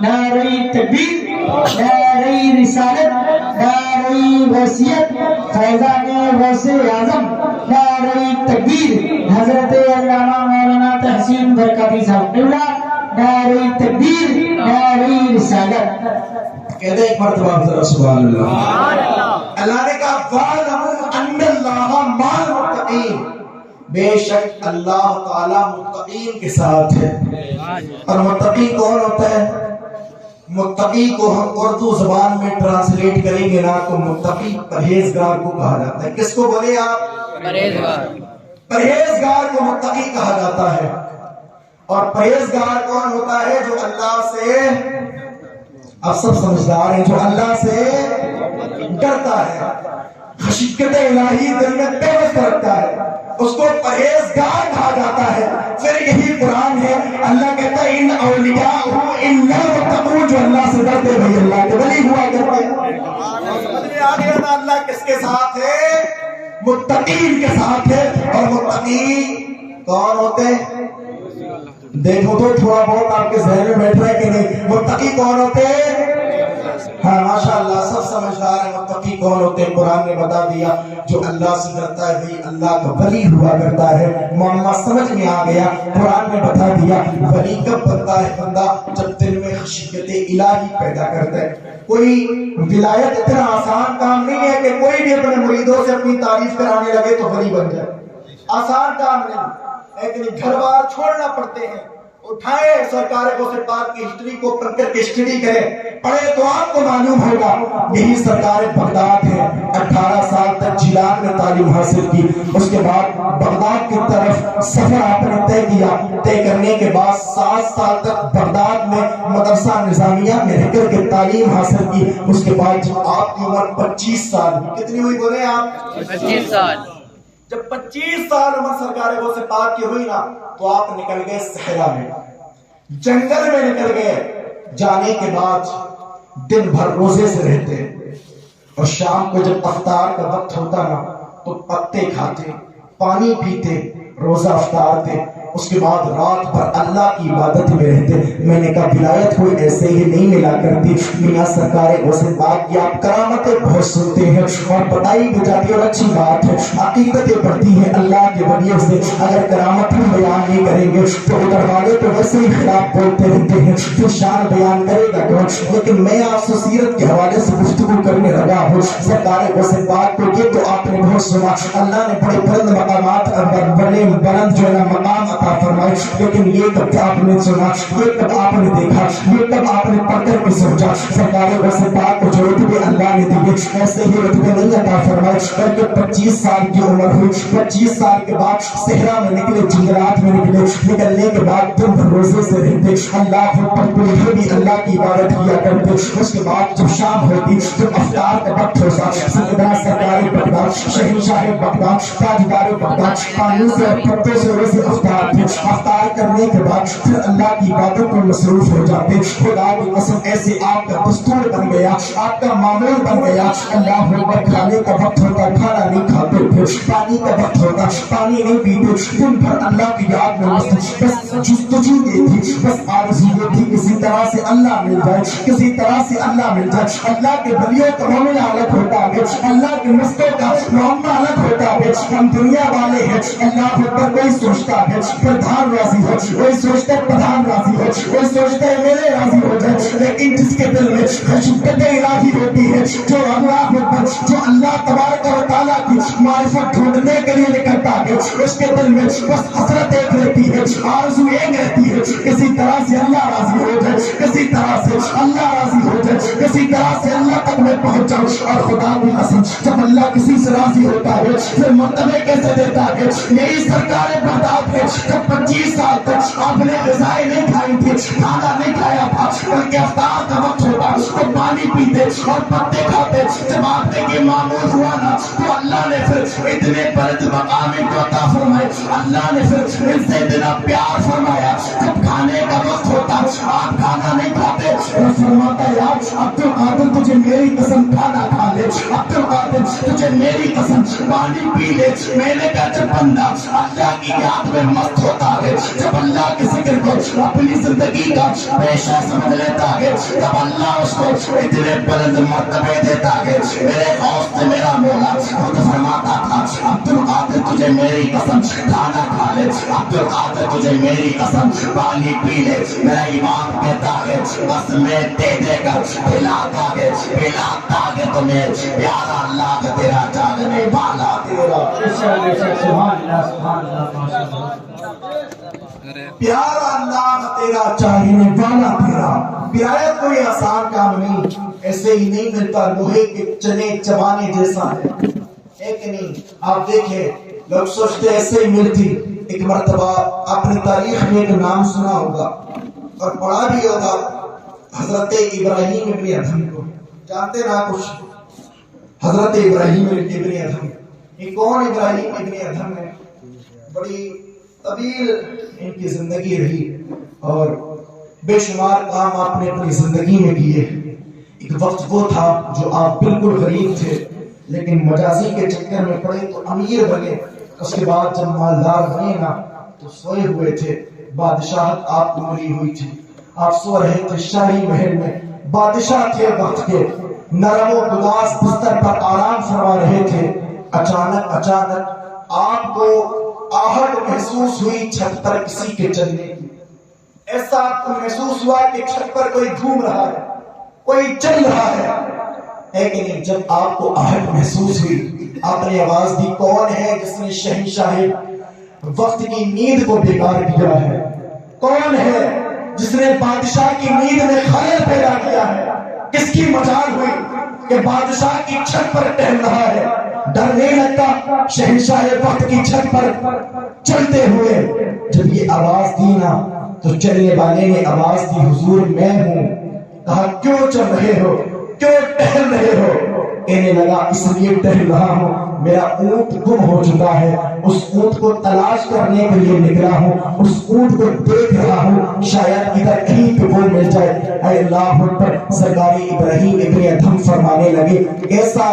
نعرہ تکبیر نعرہ رسالت نعرہ وصیت فیضان غوث اعظم نعرہ تکبیر حضرت علامہ مولانا تحسین برکاتی صاحب قبلہ نعرہ تکبیر نعرہ رسالت. کہتے ایک مرتبہ ذرا سبحان اللہ. اللہ نے کہا وَاعْلَمُوا أَنَّ اللَّهَ مَعَ الْمُتَّقِينَ. بے شک اللہ تعالی متقین کے ساتھ ہے. اور متقی کون ہوتا ہے؟ متقی کو ہم اردو زبان میں ٹرانسلیٹ کریں گے نا تو متقی پرہیزگار کو کہا جاتا ہے. کس کو بولے آپ؟ پرہیزگار کو متقی کہا جاتا ہے. اور پرہیزگار کون ہوتا ہے؟ جو اللہ سے اب سب سمجھدار ہیں جو اللہ سے ڈرتا ہے خشیت الہی دل میں پیوست رکھتا ہے اس کو پرہیزگار کہا جاتا ہے. پھر یہی قرآن ہے اللہ کہتا ہے ان اولیاء الا المتقون جو اللہ سے ڈرتے بھائی اللہ کے ولی ہوا کرتے ہیں. سمجھ میں آ گیا نا اللہ کس کے ساتھ ہے؟ متقین کے ساتھ ہے. اور متقی کون ہوتے ہیں؟ دیکھو تو تھوڑا بہت آپ کے ذہن میں بیٹھ رہا ہے کہ نہیں. متقی کون ہوتے ہیں؟ ہاں ماشاءاللہ سب سمجھدار ہیں. متقی کون ہوتے ہیں؟ قرآن نے بتا دیا جو اللہ سے ڈرتا ہے وہی اللہ کا ولی ہوا کرتا ہے. معاملہ سمجھ میں آ گیا. قرآن نے بتا دیا ولی کب بنتا ہے بندہ جب دل میں خشیت الہی پیدا کرتا ہے. کوئی ولایت اتنا آسان کام نہیں ہے کہ کوئی بھی اپنے مریدوں سے اپنی تعریف کرانے لگے تو ولی بن جائے. آسان کام نہیں. لیکن گھر بار چھوڑنا پڑتے ہیں اٹھائے سرکار غوث پاک کی ہسٹری کو پڑھ کر کے اسٹڈی کریں، پڑھے تو آپ کو معلوم ہوگا یہی سرکار بغداد ہے۔ 18 سال تک جیلان میں تعلیم حاصل کی، اس کے بعد بغداد کی طرف سفر آپ نے طے کیا، طے کرنے کے بعد 7 سال تک بغداد میں مدرسہ نظامیہ میں رہ کر کے تعلیم حاصل کی۔ اس کے بعد جب آپ کی عمر 25 سال، کتنی ہوئی بولے آپ؟ 25 سال۔ جب 25 سال عمر سرکار غوث پاک کی ہوئی نا تو آپ نکل گئے صحرا میں، جنگل میں نکل گئے۔ جانے کے بعد دن بھر روزے سے رہتے اور شام کو جب افطار کا وقت ہوتا نا تو پتے کھاتے، پانی پیتے، روزہ افطارتے، اس کے بعد رات بھر اللہ کی عبادت میں رہتے۔ میں نے کہا ولایت کوئی ایسے ہی نہیں ملا کرتی، میاں سرکار غوث پاک کی آپ کرامتیں بہت سنتے ہیں اور بتائی بھی جاتی ہے اور اچھی بات ہے، عقیدتیں بڑھتی ہیں اللہ کے ولیوں سے۔ اگر کرامت ہم بیان نہیں کریں گے تو ادھر والے تو ویسے ہی خلاف بولتے رہتے ہیں، تو شان بیان کرے گا کون؟ لیکن میں آپ سے سیرت کے حوالے سے گفتگو کرنے لگا ہوں۔ سرکار غوث پاک کو یہ تو آپ نے بہت سنا، اللہ نے بڑے بلند مقامات بڑے بلند جو ہے مقام عطا فرمائے، لیکن یہ کب آپ نے سنا، یہ کب آپ نے دیکھا، یہ کب آپ نے پڑھ کر کے سوچا؟ سرکار غوث پاک کو جو رتبے اللہ نے دیے ایسے ہی رتبے نہیں عطا فرمائے، بلکہ 25 سال کی عمر ہوئی، 25 سال کے بعد صحرا میں نکلے، جنگلات میں نکلے، نکلنے کے بعد دن بھر روزے سے رہتے، اللہ پر بھی اللہ کی عبادت کیا کرتے۔ اس کے بعد جب شام ہوتی تو افطار کا وقت ہوتا، سیدنا سرکار بغداد، شہنشاہ بغداد، تاجدار بغداد پانی سے پتوں سے روزے افطار تھے، افطار کرنے کے بعد پھر اللہ کی عبادت میں مصروف ہو جاتے۔ خدا کی قسم ایسے آپ کا دستور بن گیا، آپ کا معمول بن گیا، اللہ اکبر، کھانے کا وقت ہوتا کھانا نہیں کھاتے تھے، پانی کا وقت ہوتا پانی نہیں پیتے، دن بھر اللہ کی یاد میں مست، بس جستجو یہ تھی، بس آرزو یہ تھی کسی طرح سے اللہ مل جائے، کسی طرح سے اللہ مل جائے۔ اللہ کے ولیوں کا معاملہ الگ ہوتا ہے، اللہ کے مستوں کا معاملہ الگ ہوتا ہے۔ ہم دنیا والے ہیں، اللہ اکبر، کوئی سوچتا ہے پردھان راضی ہو، کوئی سوچتا ہے پردھان راضی ہو، کوئی سوچتا ہے میرے راضی ہو جائے، لیکن جس کے دل میں خشیت الہی ہوتی ہے، جو اللہ اکبر، جو اللہ تبارک و تعالیٰ کی معرفت ڈھونڈنے کے لیے نکلتا ہے، اس کے دل میں بس حسرت ایک رہتی ہے، آرزو ایک رہتی ہے، کسی طرح سے اللہ راضی ہو جائے، کسی طرح سے اللہ راضی ہو جائے، کسی طرح سے اللہ تک میں پہنچ جاؤں۔ اور خدا کی قسم جب اللہ کسی سے راضی ہوتا ہے پھر مرتبے کیسے دیتا ہے؟ یہی سرکار بغداد ہے، جب 25 سال تک آپ نے غذائیں نہیں کھائی تھی، کھانا نہیں کھایا تھا، بلکہ افطار کا وقت ہوتا تو پانی پیتے اور پتے کھاتے۔ جب آپ نے یہ معمول ہوا نا تو اللہ نے پھر اتنے بلند مقام کو عطا فرمائے، اللہ نے پھر ان سے اتنا پیار فرمایا۔ جب کھانے کا وقت ہوتا آپ کھانا نہیں کھاتے، اور فرماتا یار عبد القادر تجھے میری قسم کھانا کھا لے، عبد القادر تجھے میری قسم پانی پی لے۔ میں نے کہا جب بندہ اللہ کی یاد میں مست ہوتا ہے، جب اللہ کے ذکر کو اپنی زندگی کا پیشہ سمجھ لیتا ہے، تب اللہ اس کو اتنے بلند مرتبے دیتا ہے۔ میرے غوث نے میرا مولا خود فرماتا تھا عبد القادر تجھے میری قسم کھانا کھا لے، عبد القادر تجھے میری قسم پانی پی لے۔ میرا ایمان کہتا ہے بس میں دے دے کر پلاتا ہے تمہیں پیارا اللہ کا تیرا جاننے والا تیرا، پیارا اللہ تیرا چاہنے والا تیرا۔ ولایت کوئی آسان کام نہیں، ایسے ہی نہیں ملتا، لوہے کے چنے چبانے جیسا ہے کہ نہیں؟ آپ دیکھیں لوگ سوچتے ایسے ہی ملتی۔ ایک مرتبہ اپنی تاریخ میں ایک نام سنا ہوگا اور پڑھا بھی ہوگا، حضرت ابراہیم ابن ادھم کو جانتے نا کچھ؟ حضرت ابراہیم ابن ادھم، یہ کون ابراہیم ابن ادھم ہے؟ بڑی طویل ان کی زندگی رہی اور بے شمار کام آپ نے اپنی زندگی میں کیے۔ ایک وقت وہ تھا جو آپ بالکل غریب تھے لیکن مجازی کے چکر میں پڑے تو امیر بنے، اس کے بعد جب مالدار بنے نا تو سوئے ہوئے تھے، بادشاہت آپ کو ملی ہوئی تھی، آپ سو رہے تھے شاہی محل میں، بادشاہ تھے وقت کے، نرم و گداز بستر پر آرام فرما رہے تھے۔ اچانک آپ کو آہٹ محسوس ہوئی چھت پر کسی کے چلنے کی۔ ایسا آپ کو محسوس ہوا کہ چھت پر کوئی گھوم رہا ہے، کوئی چل رہا ہے کہ نہیں؟ جب آپ کو آہٹ محسوس ہوئی آپ نے آواز دی، کون ہے جس نے شہنشاہ وقت کی نیند کو بیکار کیا ہے؟ کون ہے جس نے بادشاہ کی نیند میں خلل پیدا کیا ہے؟ کس کی مجال ہوئی کہ بادشاہ کی چھت پر ٹہل رہا ہے؟ ڈر نہیں لگتا شہنشاہ وقت کی چھت پر چلتے ہوئے؟ جب یہ آواز دی نا تو چلنے والے نے آواز دی حضور میں ہوں. کہا کیوں چل رہے ہو، کیوں ٹہل رہے ہو؟ کہنے لگا اس لیے ٹہل رہا ہوں میرا اونٹ گم ہو چکا ہے، اس اونٹ کو تلاش کرنے کے لیے نکلا ہوں، اس اونٹ کو دیکھ رہا ہوں شاید ادھر کہیں پہ وہ مل جائے. اے اللہ پر سرکار ابراہیم ابن ادھم فرمانے لگے ایسا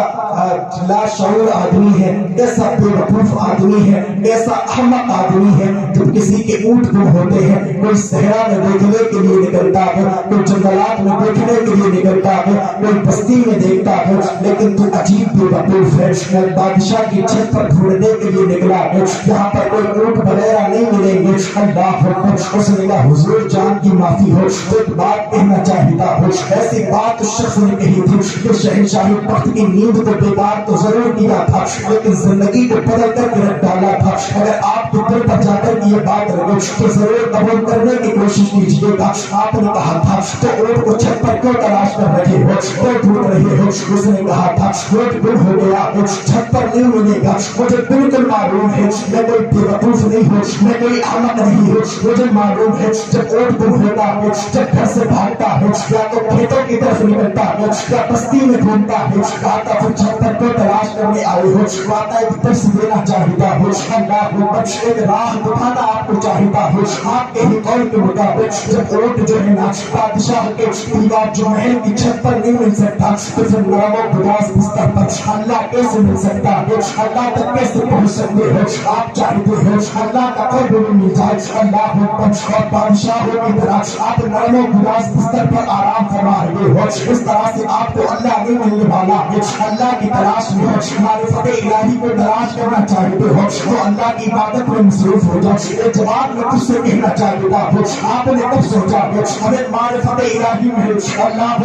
لا شعور آدمی ہے، ایسا بے وقوف آدمی ہے، ایسا احمق آدمی ہے جب کسی کے اونٹ گم ہوتے ہیں کوئی صحرا میں دیکھنے کے لیے نکلتا ہے، کوئی جنگلات میں دیکھنے کے لیے نکلتا ہے، کوئی بستی میں دیکھتا ہے، لیکن تو عجیب بے وقوف ہے. بادشاہ کی چھت پر ڈھونڈنے کے لیے نکلا ہے، یہاں پر کوئی اونٹ وغیرہ نہیں ملیں گے. اللہ اکبر. اس نے کہا حضور جان کی معافی ہو، ایک بات کہنا چاہتا ہوں. ایسی بات اس شخص نے کہی تھی کہ شہنشاہی وقت کی نیند کو بیکار تو ضرور کیا تھا لیکن زندگی کو بدل کر کے رکھ ڈالا تھا. اگر آپ کے دل پر جا کر یہ بات لگے تو ضرور قبول کرنے کی کوشش کیجیے گا. آپ نے کہا تھا تو اونٹ کو چھت پر کیوں تلاش کر رہے ہو، کیوں ڈھونڈ رہے ہو؟ اس نے کہا تھا اونٹ گم ہو گیا، چھت پر نہیں ملے گا. مجھے بالکل معلوم ہے میں کوئی بے وقوف نہیں ہوں، میں کوئی احمق نہیں ہوں. مجھے معلوم ہے جب اونٹ گم ہوتا ہے، جب گھر سے بھاگتا ہے یا تو کھیتوں کی طرف نکلتا ہے یا بستی میں گھومتا ہے، آتا پھر چھت پر کو تلاش کرنے آئے ہو، آتا ایک درس دینا چاہتا ہو. اللہ ایک راہ دکھانا آپ کو چاہتا ہو. آپ کے ہی قول کے مطابق جب اونٹ جو ہے نا بادشاہ کے دیوار جو محل کی چھت پر نہیں مل سکتا تو پھر نرم و گداز بستر پر اللہ کیسے مل سکتا ہے؟ اللہ تک کیسے پہنچ سکتے ہو؟ آپ چاہتے ہو اللہ کا قرب بھی مل جائے. اللہ اور بادشاہوں کی طرح آپ نرم و گداز بستر پر آرام فرما رہے ہو. اس طرح سے آپ کو اللہ نہیں ملنے والا ہے. اللہ کی تلاش میں ہو، معرفت الہی کو تلاش کرنا چاہتے ہو تو اللہ کی عبادت میں مصروف ہو جاؤ. یہ جواب میں تجھ سے کہنا چاہتا ہوں آپ نے کب سوچا ہمیں معرفت الہی میں اللہ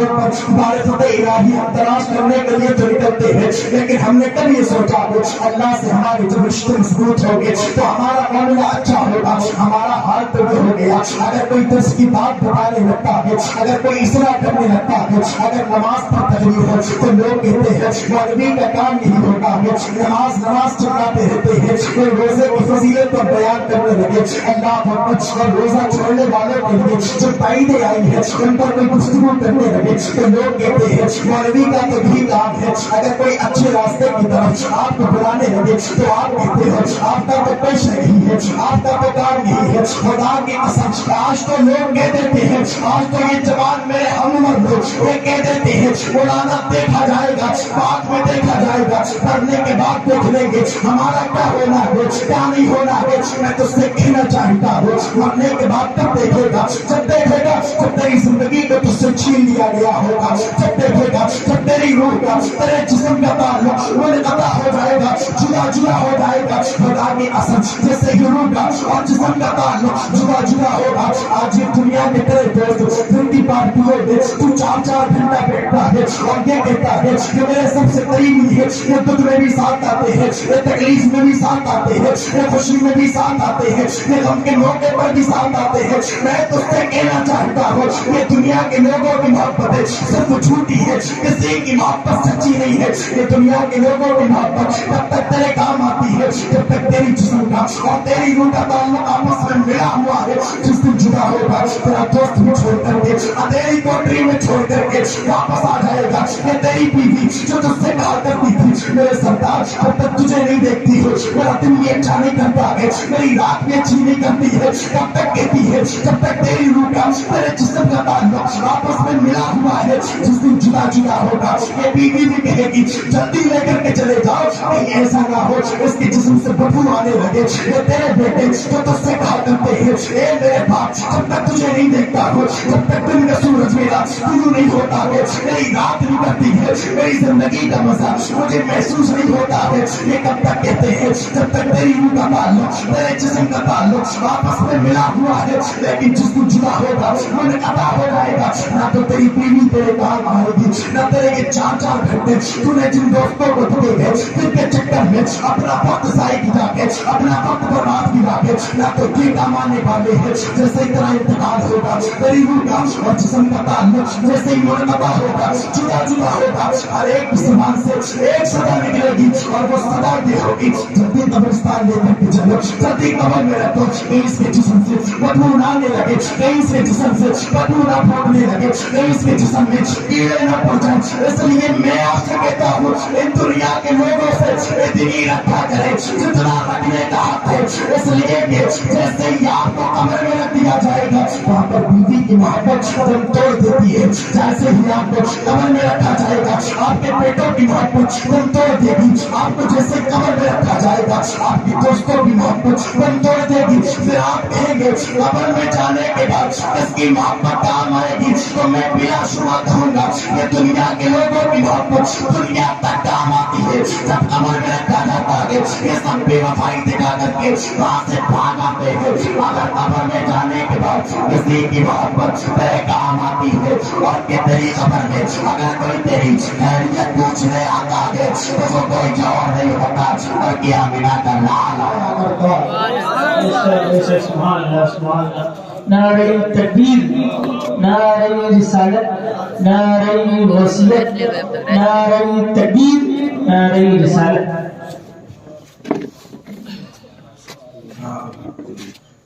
معرفت الہی ہم تلاش کرنے کے لیے تو نکلتے ہیں لیکن ہم نے کب یہ سوچا اللہ سے ہمارے جب رشتے مضبوط ہو گئے تو ہمارا معاملہ اچھا ہوگا، ہمارا حال تو ہو گیا. اگر کوئی درس کی بات بتانے لگتا ہے، اگر کوئی اصلاح کرنے لگتا ہے، اگر نماز پر تقریر ہو تو لوگ کہتے ہیں مولوی کا کام نہیں ہوتا ہے، نماز چلاتے رہتے ہیں. کوئی روزے کی فضیلت پر بیان کرنے لگے اللہ اور روزہ چھوڑنے والوں کے لیے جو قاعدے آئی ہے ان پر کوئی گفتگو کرنے لگے تو لوگ کہتے ہیں مولوی کا تو بھی کام ہے. اگر کوئی اچھے راستے کی طرف آپ کو بلانے لگے تو آپ کہتے ہیں آپ کا تو پیشہ نہیں ہے، آپ کا تو کام نہیں ہے. خدا کی قسم آج تو لوگ کہہ دیتے ہیں، آج تو یہ جوان میرے ہم عمر لوگ یہ کہہ دیتے ہیں مولانا دیکھا جائے گا، بعد میں دیکھا جائے گا، پڑھنے کے بعد دیکھ لیں گے ہمارا کیا ہونا ہے کیا نہیں ہونا ہے. میں تو سے کہنا چاہتا ہوں مرنے کے بعد کب دیکھے گا؟ جب دیکھے گا جب تیری زندگی کو تجھ سے چھین لیا گیا ہوگا، جب دیکھے گا جب تیری روح کا تیرے جسم کا تعلق منقطع ہو جائے گا، جدا جدا ہو جائے گا. خدا کی قسم جیسے ہی روح کا اور جسم کا تعلق جدا جدا ہوگا. آج یہ دنیا کے تیرے دوست پھرتی پارٹیوں میں تو 4-4 گھنٹہ بیٹھتا ہے اور یہ کہتا ہے کہ میرے سب سے قریبی ہے، یہ دکھ میں بھی ساتھ آتے ہیں، یہ تکلیف میں بھی ساتھ آتے ہیں، یہ خوشی میں بھی ساتھ آتے ہیں، یہ غم کے موقع پر بھی ساتھ آتے ہیں. میں تو اس سے کہنا چاہتا ہوں یہ دنیا کے لوگوں کی محبت ہے صرف جھوٹی ہے، کسی کی محبت سچی نہیں ہے. یہ دنیا کے لوگوں کی محبت تب تک تیرے کام آتی ہے جب تک تیری جسم کا اور تیری روح کا تعلق آپس میں ملا ہوا ہے. جس دن جدا ہوگا تیرا دوست بھی چھوڑ کر کے تیری کوٹری میں چھوڑ کر کے واپس آ جائے گا. یہ تیری بیوی جو تجھ سے کہا کرتی تھی میرے سردار جب تک تجھے نہیں دیکھتی ہے میرا دن بھی اچھا نہیں کرتا ہے، میری رات بھی اچھی نہیں کرتی ہے، کب تک کہتی ہے جب تک تیری روح کا تیرے جسم کا تعلق آپس میں ملا ہوا ہے. جس دن جدا جدا ہوگا یہ بیوی بھی کہے گی جلدی لے کر کے چلے جاؤ کہیں ایسا نہ ہو اس کے جسم سے بدبو آنے لگے. یہ تیرے بیٹے جو تجھ سے کہا کرتے ہیں اے میرے باپ جب تک تجھے نہیں دیکھتا ہو جب تک دن کا سورج میرا شروع نہیں ہوتا ہے، میری رات نہیں کرتی ہے، میری زندگی کا مزہ مجھے محسوس نہیں ہوتا ہے. یہ کب تک کہتے ہیں جب تک تیری روح کا تعلق تیرے جسم کا تعلق آپس میں ملا ہوا ہے. لیکن جس کو جدا ہوگا منقطع ہو جائے گا، نہ تو تیری بیوی تیرے کام آئے گی، نہ تیرے یہ 4 گھنٹے تو نے جن دوستوں کو دھوکے دے پھر کے چکر میں اپنا وقت ضائع کیا کے اپنا وقت برباد کیا کے نہ تو یہ کام آنے والے ہیں جیسے ہی تیرا انتقال ہوگا تیری روح کا اور جسم کا تعلق جیسے ہی منقطع ہوگا جدا جدا ہوگا ہر ایک مسلمان سے ایک صدا نکلے گی اور وہ صدا یہ ہوگی جب بھی قبرستان لے کر کے چلو جب بھی قبر میں رکھو کہیں اس کے جسم سے بدبو نہ آنے لگے کہیں اس کے جسم سے بدبو نہ پھوٹنے لگے کہیں اس کے جسم میں کیڑے نہ پڑ جائیں اس لیے میں آپ سے کہتا ہوں ان دنیا کے لوگوں سے اتنی رکھا کرے جتنا رکھنے کا حق ہے اس لیے کہ جیسے ہی آپ کو قبر میں رکھ دیا جائے گا وہاں پر بیوی کی محبت دم توڑ دیتی ہے جیسے ہی آپ کو قبر میں رکھا جائے گا آپ کے بیٹوں کی محبت دم توڑ دے گی آپ کو جیسے قبر میں رکھا جائے گا آپ کی دوستوں کی محبت دم توڑ دے گی پھر آپ کہیں گے قبر میں جانے کے بعد اس کی محبت کام آئے گی تو میں بلا شبہ کہوں گا یہ دنیا کے لوگوں کی محبت دنیا تک کام آتی ہے جب قبر میں رکھا جاتا ہے یہ سب بے وفائی دکھا کر کے وہاں سے بھاگ آتے ہیں اگر قبر میں جانے کے بعد کسی کی محبت تیرے کام آتی ہے اور کہ تیری قبر میں اگر کوئی تیری خیریت پوچھنے آتا ہے تو وہ کوئی جواب نہیں ہوتا بلکہ آمینہ کا لال آیا کرتا ہے سبحان اللہ سبحان اللہ نعرہ تکبیر نعرہ رسالت نعرہ وصیت نعرہ تکبیر نعرہ رسالت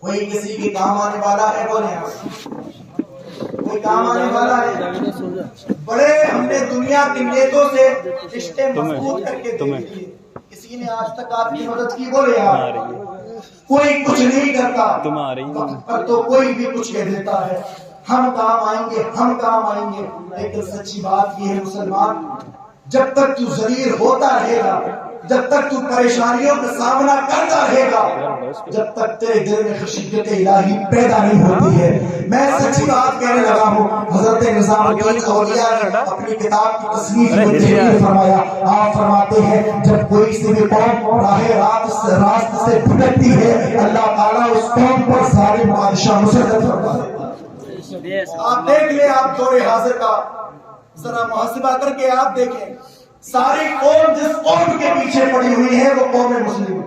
کوئی کسی کے کام آنے والا ہے بولے کوئی کام آنے والا ہے بڑے ہم نے دنیا کے نیتوں سے رشتے مضبوط کر کے دیکھ لیے کسی نے آج تک آپ کی مدد کی بولے آپ کوئی کچھ نہیں کرتا وقت پر تو کوئی بھی کچھ کہہ دیتا ہے ہم کام آئیں گے لیکن سچی بات یہ ہے مسلمان جب تک تو ذلیل ہوتا رہے گا جب تک تو پریشانیوں کا سامنا کرتا رہے گا جب تک تیرے دل میں خشیت الہی پیدا نہیں ہوتی ہے میں سچی بات کہنے لگا ہوں حضرت نظام الدین اولیاء نے اپنی کتاب کی تصنیف میں تحریر فرمایا آپ فرماتے ہیں جب کوئی سی بھی قوم راہ راست سے بھٹکتی ہے اللہ تعالیٰ اس قوم پر ظالم بادشاہ مسلط فرما دیتا ہے آپ دیکھ لیں آپ دور حاضر کا ذرا محاسبہ کر کے آپ دیکھیں ساری قوم جس قوم کے پیچھے پڑی ہوئی ہے وہ قوم مسلم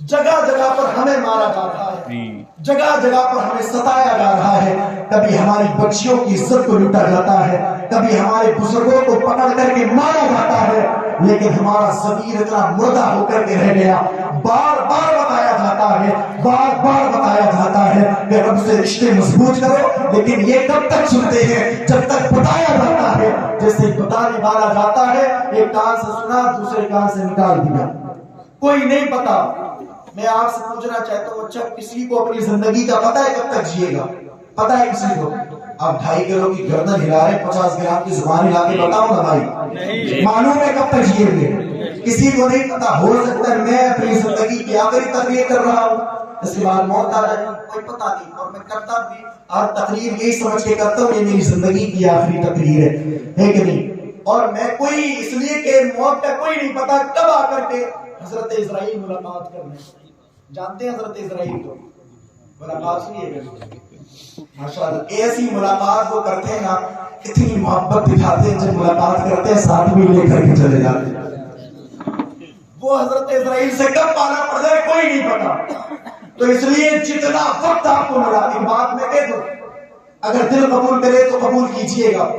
جگہ جگہ پر ہمیں مارا جا رہا ہے جگہ جگہ پر ہمیں ستایا جا رہا ہے کبھی ہماری بچیوں کی عزت کو لوٹا جاتا ہے کبھی ہمارے بزرگوں کو پکڑ کر کے مارا جاتا ہے لیکن ہمارا ضمیر اتنا مردہ ہو کر کے رہ گیا بار بار بتایا جاتا ہے کہ رب سے رشتے مضبوط کرو لیکن یہ کب تک سنتے ہیں جب تک بتایا جاتا ہے جیسے بتانے والا جاتا ہے ایک کان سے سنا دوسرے کان سے نکال دیا کوئی نہیں پتا میں آپ سے پوچھنا چاہتا ہوں اچھا کسی کو اپنی زندگی کا پتہ ہے کب تک جیے گا پتہ ہے کسی کو آپ 2.5 کلو کی گردن ہلا رہے 50 گرام کی زبان ہلا کے بتاؤ نا بھائی معلوم ہے کب تک جیے گے کسی کو نہیں پتا ہو سکتا ہے میں اپنی زندگی کی آخری تقریر کر رہا ہوں اس کے بعد موت آ جائے کوئی پتا نہیں اور میں کرتا بھی ہر تقریر یہی سمجھ کے کرتا ہوں یہ میری زندگی کی آخری تقریر ہے کہ نہیں اور میں کوئی اس لیے کہ موت کا کوئی نہیں پتا کب آ کر کے حضرت اسرائیل ملاقات کرنے جانتے ہیں حضرت اسرائیل کو ملاقات سنیے ماشاءاللہ ایسی ملاقات وہ کرتے ہیں نا اتنی محبت دکھاتے ہیں جب ملاقات کرتے ہیں ساتھ میں لے کر کے چلے جاتے ہیں وہ حضرت اسرائیل سے کب پانا پڑ جائے کوئی نہیں پتا تو اس لیے جتنا وقت آپ کو ملا ایک بات میں کہہ دوں اگر دل قبول کرے تو قبول کیجئے گا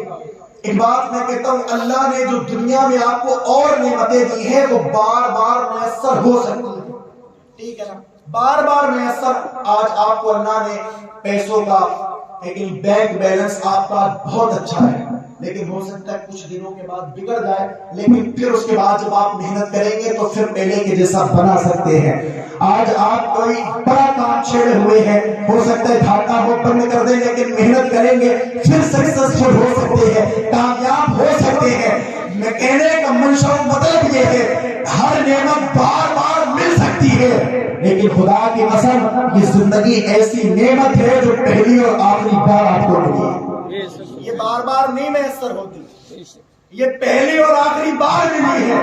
ایک بات میں کہتا ہوں اللہ نے جو دنیا میں آپ کو اور نعمتیں دی ہیں وہ بار بار میسر ہو سکتی ہیں ٹھیک ہے نا بار بار میسر آج آپ کو اللہ نے پیسوں کا لیکن بینک بیلنس آپ کا بہت اچھا ہے لیکن ہو سکتا ہے کچھ دنوں کے بعد بگڑ جائے لیکن پھر اس کے بعد جب آپ محنت کریں گے تو پھر پہلے کے جیسا بنا سکتے ہیں آج آپ کوئی بڑا کام چھیڑے ہوئے ہیں ہو سکتا ہے گھاٹا ہو بند کر دیں لیکن محنت کریں گے پھر سکسیسفل ہو سکتے ہیں کامیاب ہو سکتے ہیں میں کہنے کا منشا مطلب یہ ہے ہر نعمت بار بار مل سکتی ہے لیکن خدا کی قسم یہ زندگی ایسی نعمت ہے جو پہلی اور آخری بار آپ کو ملی ہے یہ بار بار نہیں میسر ہوتی یہ پہلی اور آخری بار ملی ہے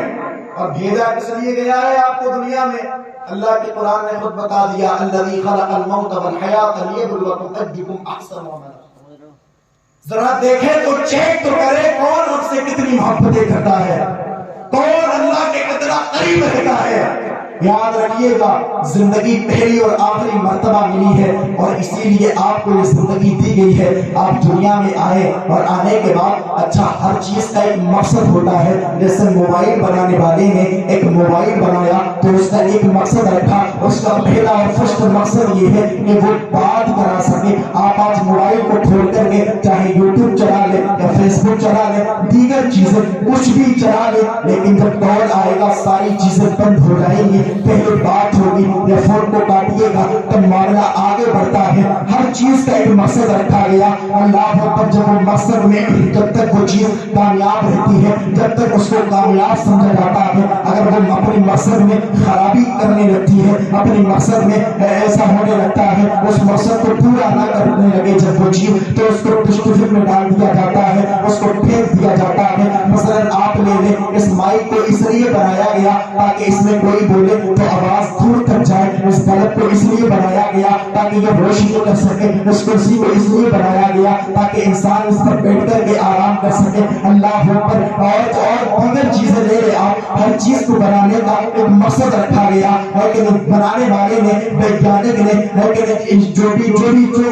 اور بھیجا کس لیے گیا ہے آپ کو دنیا میں اللہ کے قرآن نے خود بتا دیا الذی خلق الموت والحیات لیبلوکم ایھکم احسن عملا ذرا دیکھے تو چیک تو کرے کون ہم سے کتنی محبتیں کرتا ہے، کون اللہ کے کتنا قریب رہتا ہے۔ یاد رکھیے گا زندگی پہلی اور آخری مرتبہ ملی ہے اور اسی لیے آپ کو یہ زندگی دی گئی ہے۔ آپ دنیا میں آئے اور آنے کے بعد اچھا ہر چیز کا ایک مقصد ہوتا ہے۔ جیسے موبائل بنانے والے نے ایک موبائل بنایا تو اس کا ایک مقصد رکھا، اس کا پہلا اور فرسٹ مقصد یہ ہے کہ وہ بات کرا سکے۔ آپ آج موبائل کو کھول کر کے چاہے یوٹیوب چلا لیں یا فیس بک چلا لیں، دیگر چیزیں کچھ بھی چلا لیں، لیکن جب کال آئے گا ساری چیزیں بند ہو جائیں گی۔ پہلے بات ہوگی یا فون کو کاٹیے گا تب معاملہ آگے بڑھتا ہے۔ ہر چیز کا ایک مقصد رکھا گیا۔ اللہ اکبر، جب وہ مقصد میں جب تک وہ چیز کامیاب رہتی ہے، جب تک اس کو کامیاب سمجھا جاتا ہے، اگر وہ اپنے مقصد میں خرابی کرنے لگتی ہے، اپنے مقصد میں ایسا ہونے لگتا ہے، اس مقصد کو پورا نہ کرنے لگے جب وہ چیز، تو اس کو ڈسٹریبیوٹ میں ڈال دیا جاتا ہے، اس کو پھینک دیا جاتا ہے۔ مثلاً آپ لے لیں، اس مائک کو اس لیے بنایا گیا تاکہ اس میں کوئی بولے تو آواز دور تک جائے، اس بلب کو اس لیے بنایا گیا تاکہ یہ روشنی کر سکے، اس کرسی کو اس لیے بنایا گیا تاکہ انسان اس پر بیٹھ کر کے آرام کر سکے۔ اللہ پر اور دیگر چیزیں لے لے، آپ ہر چیز کو بنانے کا ایک مقصد رکھا گیا ہے کہ بنانے والے نے، ویگیانک نے، جو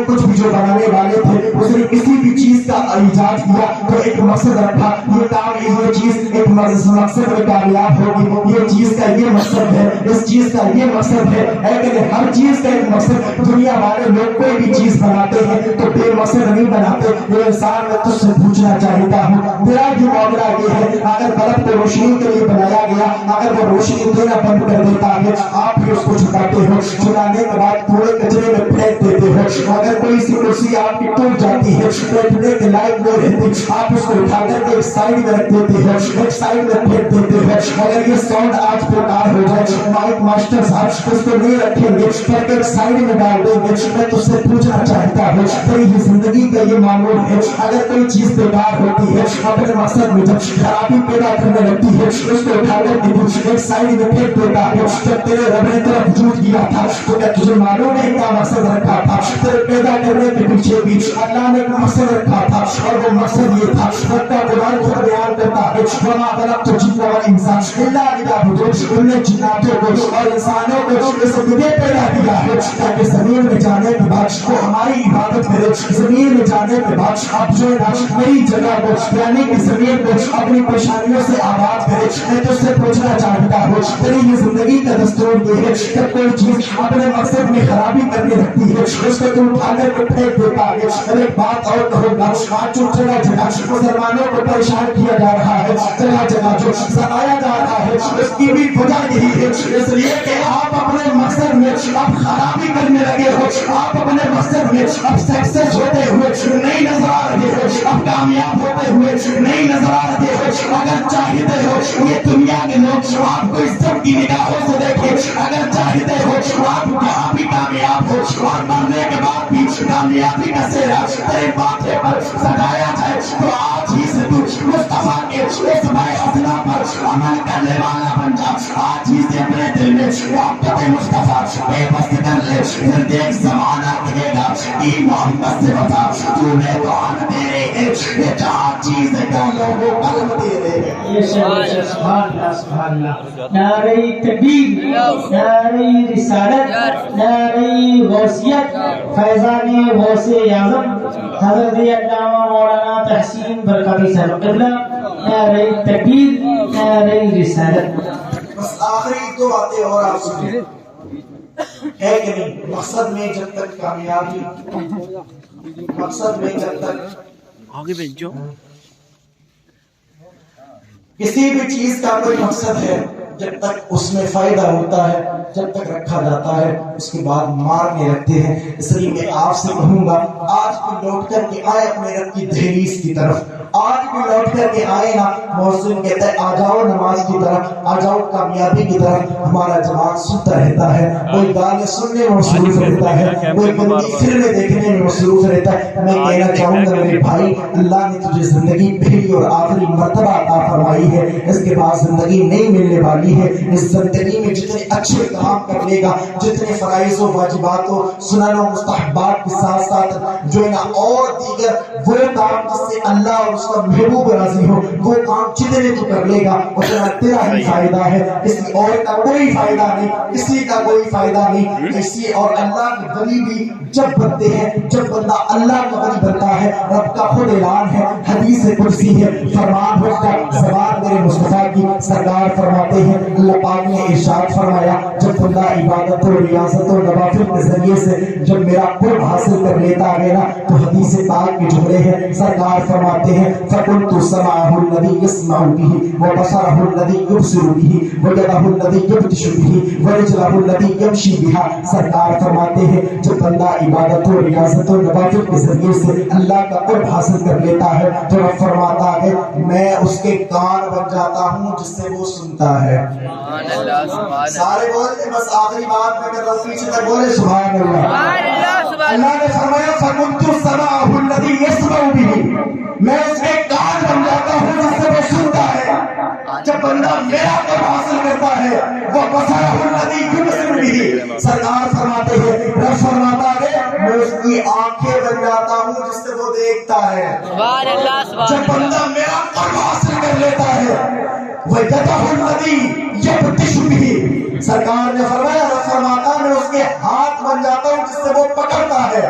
کچھ بھی جو بنانے والے تھے، اس نے کسی بھی چیز کا ایجاد کیا تو ایک مقصد رکھا، یہ کام یہ چیز ایک مقصد میں کامیاب ہوگی، یہ چیز کا یہ مقصد ہے، اس چیز کا یہ مقصد ہے۔ لیکن ہر چیز کا ایک مقصد، دنیا والے لوگ کوئی بھی چیز بناتے ہیں تو بے مقصد نہیں بناتے۔ یہ انسان میں تجھ سے پوچھنا چاہتا ہوں، تیرا جو معاملہ یہ ہے، اگر بلب کو روشنی کے لیے بنایا گیا، اگر وہ روشنی دینا بند کر دیتا ہے، آپ بھی اس کو چھپاتے ہو، چھپانے کے بعد پورے کچرے میں پھینک دیتے ہو۔ اگر کوئی سی کرسی آپ کی ٹوٹ جاتی ہے، بیٹھنے کے لائق نہیں رہتی، آپ اس کو اٹھا کر کے ایک سائڈ میں رکھ دیتے ہو، ایک سائڈ میں پھینک دیتے ہو۔ اگر یہ ساؤنڈ آج بیکار ہو جائے، مائک ماسٹر صاحب اس کو نہیں رکھیں گے، پھر ایک سائڈ میں ڈال دیں گے۔ میں تجھ سے پوچھنا چاہتا ہوں، تیری یہ زندگی کا یہ معمول ہے، اگر کوئی چیز بیکار ہوتی ہے، اپنے مقصد میں جب خرابی پیدا کرنے لگتی ہے، اس کو اٹھا کر کے ایک سائڈ میں پھینک دیتا ہے۔ جب تیرے رب نے طرف وجود کیا تھا تو کیا تجھے معلوم ہے کیا مقصد رکھا تھا؟ تیرے پیدا کرنے کے پیچھے بھی اللہ نے ایک مقصد رکھا تھا، اور وہ مقصد یہ تھا، قرآن خود بیان کرتا ہے، وما خلقت الجن والانس الا ليعبدون، ہم نے جناتوں کو اور انسانوں کو اس لیے پیدا کیا ہے تاکہ زمین میں جانے کے بعد وہ ہماری عبادت کرے۔ زمین میں جانے کے بعد اب جو نئی جگہ کو یعنی کہ زمین کو اپنی پریشانیوں سے آباد کرے۔ میں تجھ سے پوچھنا چاہتا ہوں، تیری یہ زندگی کا دستور یہ ہے کہ کوئی چیز اپنے مقصد میں خرابی کرنے لگتی ہے، اس کو تو اٹھا کر کے پھینک دیتا ہے۔ ایک بات اور کہوں گا، آج جو جگہ جگہ مسلمانوں کو پریشان کیا جا رہا ہے، جگہ جگہ جو ستایا جا رہا ہے، اس کی بھی وجہ یہی ہے، اس لیے کہ آپ اپنے مقصد میں اب خرابی کرنے لگے ہو، آپ اپنے مقصد میں اب سکسیس ہوتے ہوئے نہیں نظر آ رہے ہو، اب کامیاب ہوتے ہوئے نہیں نظر آ رہے ہو۔ اگر چاہتے ہو یہ دنیا کے لوگ آپ کو عزت کی نگاہوں سے دیکھیں، اگر چاہتے ہو آپ یہاں بھی کامیاب ہو اور مرنے کے بعد بھی کامیابی کا سہرا تیرے ماتھے پر سجایا جائے، تو آج ہی سے تو مصطفیٰ کے اس بائے اصلا پر عمل کرنے والا بن جا۔ آج ہی سے اپنے دل میں محبت مصطفیٰ بے بس کر لے، پھر دیکھ زمانہ کہے گا کہ محمد سے بتا تو نے تو ہم تیرے یہ چار چیزیں کیا لوگوں قلب تیرے۔ سبحان اللہ سبحان اللہ، نعرہ تکبیر، نعرہ رسالت، نعرہ غوثیت، فیضان غوث اعظم حضرت علامہ مولانا تحسین برکاتی صاحب قبلہ، نعرہ تکبیر، نعرہ رسالت۔ بس آخری دو باتیں اور آپ سنیں، ہے کہ نہیں؟ مقصد میں جب تک کامیابی، مقصد میں جب تک آگے بھیجو، کسی بھی چیز کا کوئی مقصد ہے، جب تک اس میں فائدہ ہوتا ہے، جب تک رکھا جاتا ہے، اس کے بعد مارنے لگتے ہیں۔ اس لیے میں آپ سے کہوں گا، آج بھی لوٹ کر کے آئے اپنے رب کی دہلیز کی طرف، آج بھی لوٹ کر کے آئے نا، محسن کہتا ہے آ جاؤ نماز کی طرف، آ جاؤ کامیابی کی طرف۔ ہمارا جوان سنتا رہتا ہے، کوئی گانے سننے میں مصروف رہتا ہے، کوئی گندی فلمیں دیکھنے میں مصروف رہتا ہے۔ میں کہنا چاہوں گا میرے بھائی، اللہ نے تجھے زندگی پہلی اور آخری مرتبہ عطا فرمائی ہے، اس کے بعد زندگی نہیں ملنے والی ہے۔ اس زندگی میں جتنے اچھے کام کر لے گا، جتنے فرائض و واجبات و سنن و مستحبات کے ساتھ ساتھ جو ہے نا اور دیگر وہ کام جس سے اللہ اور اس کا محبوب راضی ہو، وہ کام جتنے تو کر لے گا اتنا تیرا ہی فائدہ ہے، کسی اور کا کوئی فائدہ نہیں، کسی کا کوئی فائدہ نہیں۔ کسی اور اللہ کے ولی بھی جب بنتے ہیں، جب بندہ اللہ کا ولی بنتا ہے، رب کا خود اعلان ہے، حدیث قدسی ہے، فرمان ہوتا زبان میرے مصطفیٰ کی سرکار فرماتے ہیں، اللہ پاک نے ارشاد فرمایا جب بندہ عبادت و ریاضت و نوافل کے ذریعے سے جب میرا قرب حاصل کر لیتا ہے نا، تو حدیث پاک کے جملے ہیں، سرکار فرماتے ہیں فَقُلْتُ سَمْعَهُ الَّذِي يَسْمَعُ بِهِ وَبَصَرَهُ الَّذِي يُبْصِرُ بِهِ وَيَدَهُ الَّذِي يَبْطِشُ بِهِ وَرِجْلَهُ الَّذِي يَمْشِي بِهَا۔ سرکار فرماتے ہیں جب بندہ عبادت و ریاضت و نوافل کے ذریعے سے اللہ کا قرب حاصل کر لیتا ہے تو رب فرماتا ہے میں اس کے کان بن جاتا ہوں جس سے وہ سنتا ہے۔ سارے بولتے بس آخری بات میں کر رہا ہوں، پیچھے تک بولے سبحان اللہ۔ اللہ نے فرمایا فَقُلْتُ سَمْعَهُ الَّذِي يَسْمَعُ بِهِ، میں اس کے کان بن جاتا ہوں جس سے وہ سنتا ہے۔ جب بندہ میرا قرب حاصل کرتا ہے وہ بصرہ الذی یبصر بہ، سرکار فرماتے ہیں رب فرماتا ہے میں اس کی آنکھیں بن جاتا ہوں جس سے وہ دیکھتا ہے۔ سبحان اللہ سبحان جب بندہ میرا قرب حاصل کر لیتا ہے وَيَدَهُ الَّذِي يَبْطِشُ بِهِ، سرکار نے فرمایا رب فرماتا میں اس کے ہاتھ بن جاتا ہوں جس سے وہ پکڑتا ہے۔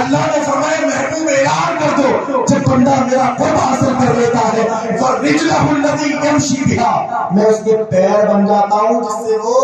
اللہ نے فرمایا محبوب اعلان کر دو جب بندہ میرا قرب حاصل کر لیتا ہے وَرِجْلَهُ الَّذِي يَمْشِي بِهَا، میں اس کے پیر بن جاتا ہوں جس سے وہ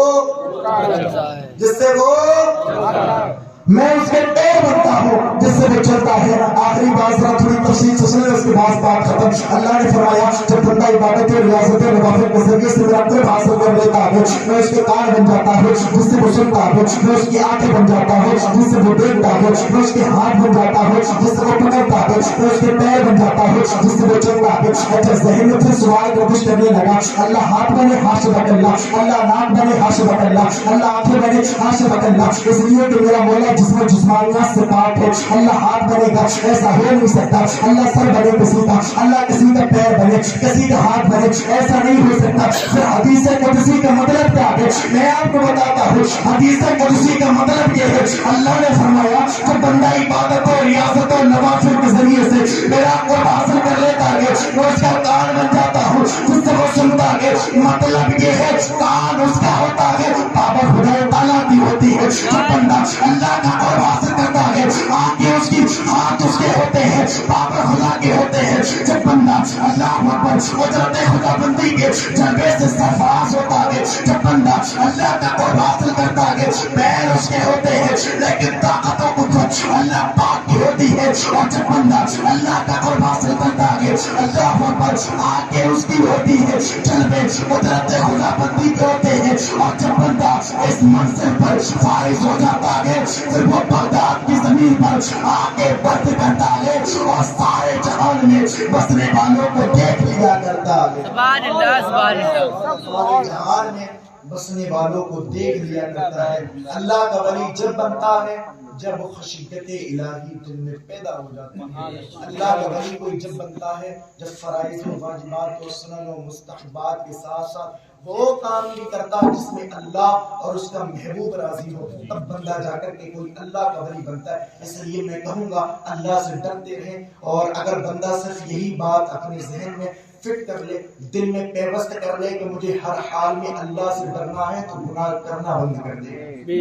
میں اس کے پیر بنتا ہوں جس سے وہ چلتا ہے۔ آخری بات ذرا تھوڑی تفصیل سے سنیں، اس کے بعد بات ختم۔ اللہ نے فرمایا جب بندہ عبادت و ریاضت و نوافل کے ذریعے سے میرا قرب حاصل کر لیتا ہے میں اس کے کان بن جاتا ہوں جس سے وہ سنتا ہے، میں اس کی آنکھیں بن جاتا ہوں جس سے وہ دیکھتا ہے، میں اس کے ہاتھ بن جاتا ہوں جس سے وہ پکڑتا ہے، میں اس کے پیر بن جاتا ہوں جس سے وہ چلتا ہے۔ اچھا ذہن میں پھر سوال گردش کرنے لگا اللہ ہاتھ بنے حاشبک اللہ، اللہ ناک بنے حاشبک اللہ، اللہ آنکھیں بنے حاشبک اللہ، اس لیے کہ میرا مولا جسم جسمانیات سے پاک ہے۔ اللہ ہاتھ بنے گا ایسا ہو نہیں سکتا، اللہ سر بنے کسی کا، اللہ کسی کا پیر بنے کسی کا ہاتھ بنے ایسا نہیں ہو سکتا۔ پھر حدیث قدسی کا مطلب کیا ہے میں آپ کو بتاتا ہوں۔ حدیث قدسی کا مطلب یہ ہے اللہ نے فرمایا جب بندہ عبادت و ریاضت و نوافل کے ذریعے سے میرا قرب حاصل کر لیتا ہے وہ اس کا کان بن جاتا ہوں جس سے وہ سنتا ہے۔ مطلب یہ ہے کان اس کا ہوتا ہے بابا خدا تعالیٰ کی ہوتی ہے۔ جب بندہ اللہ کا قرب حاصل کرتا ہے آنکھیں اس کی ہاتھ اس کے ہوتے ہیں بابا خدا کے ہوتے ہیں۔ جب بندہ اللہ اکبر قدرت خدا بندی کے جلوے سے سرفراز ہوتا ہے، جب بندہ اللہ کا قرب حاصل کرتا ہے پیر اس کے ہوتے ہیں لیکن طاقت و قدرت اللہ پاک کی ہوتی ہے۔ اور جب بندہ اللہ کا قرب حاصل کرتا ہے اللہ اکبر آنکھیں اس کی ہوتی ہے جلوے قدرت خدا بندی کے ہوتے ہیں۔ اور جب بندہ اس منزل پر فائز ہو جاتا ہے پھر وہ بغداد کی زمین پر آگے بڑھ کرتا ہے اور سارے جہان میں بسنے والوں کو دیکھ لیا کرتا ہے۔ سبحان اللہ سبحان اللہ۔ سارے جہان میں بسنے والوں کو دیکھ لیا کرتا ہے۔ اللہ کا ولی جب بنتا ہے جب خشیت الہی دل میں پیدا ہو جاتی ہے۔ اللہ کا ولی کوئی جب بنتا ہے جب فرائض و واجبات و سنن و مستحبات کے ساتھ ساتھ وہ کام بھی کرتا جس میں اللہ اور اس کا محبوب راضی ہو، تب بندہ جا کر کے کوئی اللہ کا ولی بنتا ہے۔ اس لیے میں کہوں گا اللہ سے ڈرتے رہیں، اور اگر بندہ صرف یہی بات اپنے ذہن میں فٹ کر لے، دل میں پیوست کر لے کہ مجھے ہر حال میں اللہ سے ڈرنا ہے، تو گناہ کرنا بند کر دے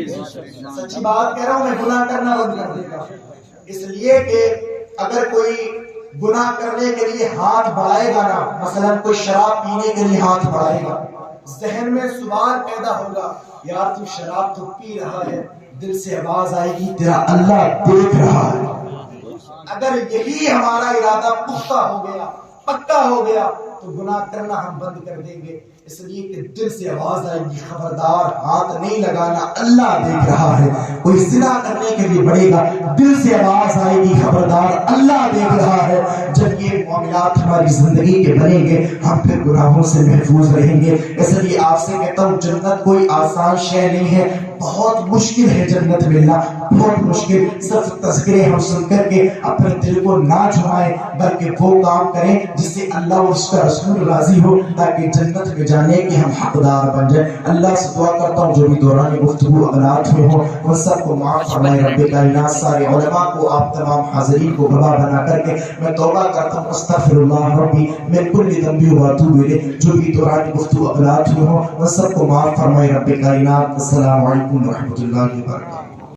گا۔ سچی بات کہہ رہا ہوں میں، گناہ کرنا بند کر دے گا۔ اس لیے کہ اگر کوئی گناہ کرنے کے لیے ہاتھ بڑھائے گا نا، مثلا کوئی شراب پینے کے لیے ہاتھ بڑھائے گا، ذہن میں سوال پیدا ہوگا یار تو شراب تو پی رہا ہے، دل سے آواز آئے گی تیرا اللہ دیکھ رہا ہے۔ اگر یہی ہمارا ارادہ پختہ ہو گیا، پکا ہو گیا، تو تو گناہ کرنا ہم بند کر دیں گے، اس لیے کہ دل سے آواز آئے گی خبردار ہاتھ نہیں لگانا، اللہ دیکھ رہا ہے۔ کوئی زنا کرنے کے لیے بڑھے گا، دل سے آواز آئے گی خبردار اللہ دیکھ رہا ہے۔ جب یہ معاملات ہماری زندگی کے بنیں گے ہم پھر گناہوں سے محفوظ رہیں گے۔ اس لیے آپ سے کہتا ہوں جنت کوئی آسان شے نہیں ہے، بہت مشکل ہے جنت ملنا، بہت مشکل۔ صرف تذکرے ہم سن کر کے اپنے دل کو نہ جھمائیں، بلکہ وہ کام کریں جس سے اللہ اور اس کا رسول راضی ہو، تاکہ جنت میں جانے کے ہم حقدار بن جائیں۔ اللہ سے دعا کرتا ہوں جو بھی دوران گفتگو اغلاط ہوئے ہوں ان سب کو معاف فرمائے رب کائنات۔ سارے علماء کو، آپ تمام حاضرین کو گواہ بنا کر کے میں توبہ کرتا ہوں، استغفر اللہ ربی من کل ذنب و اتوب الیہ۔ جو بھی دوران گفتگو اغلاط ہوئے ہوں ان سب کو معاف فرمائے رب کائنات۔ السلام علیکم ورحمۃ اللہ وبرکاتہ۔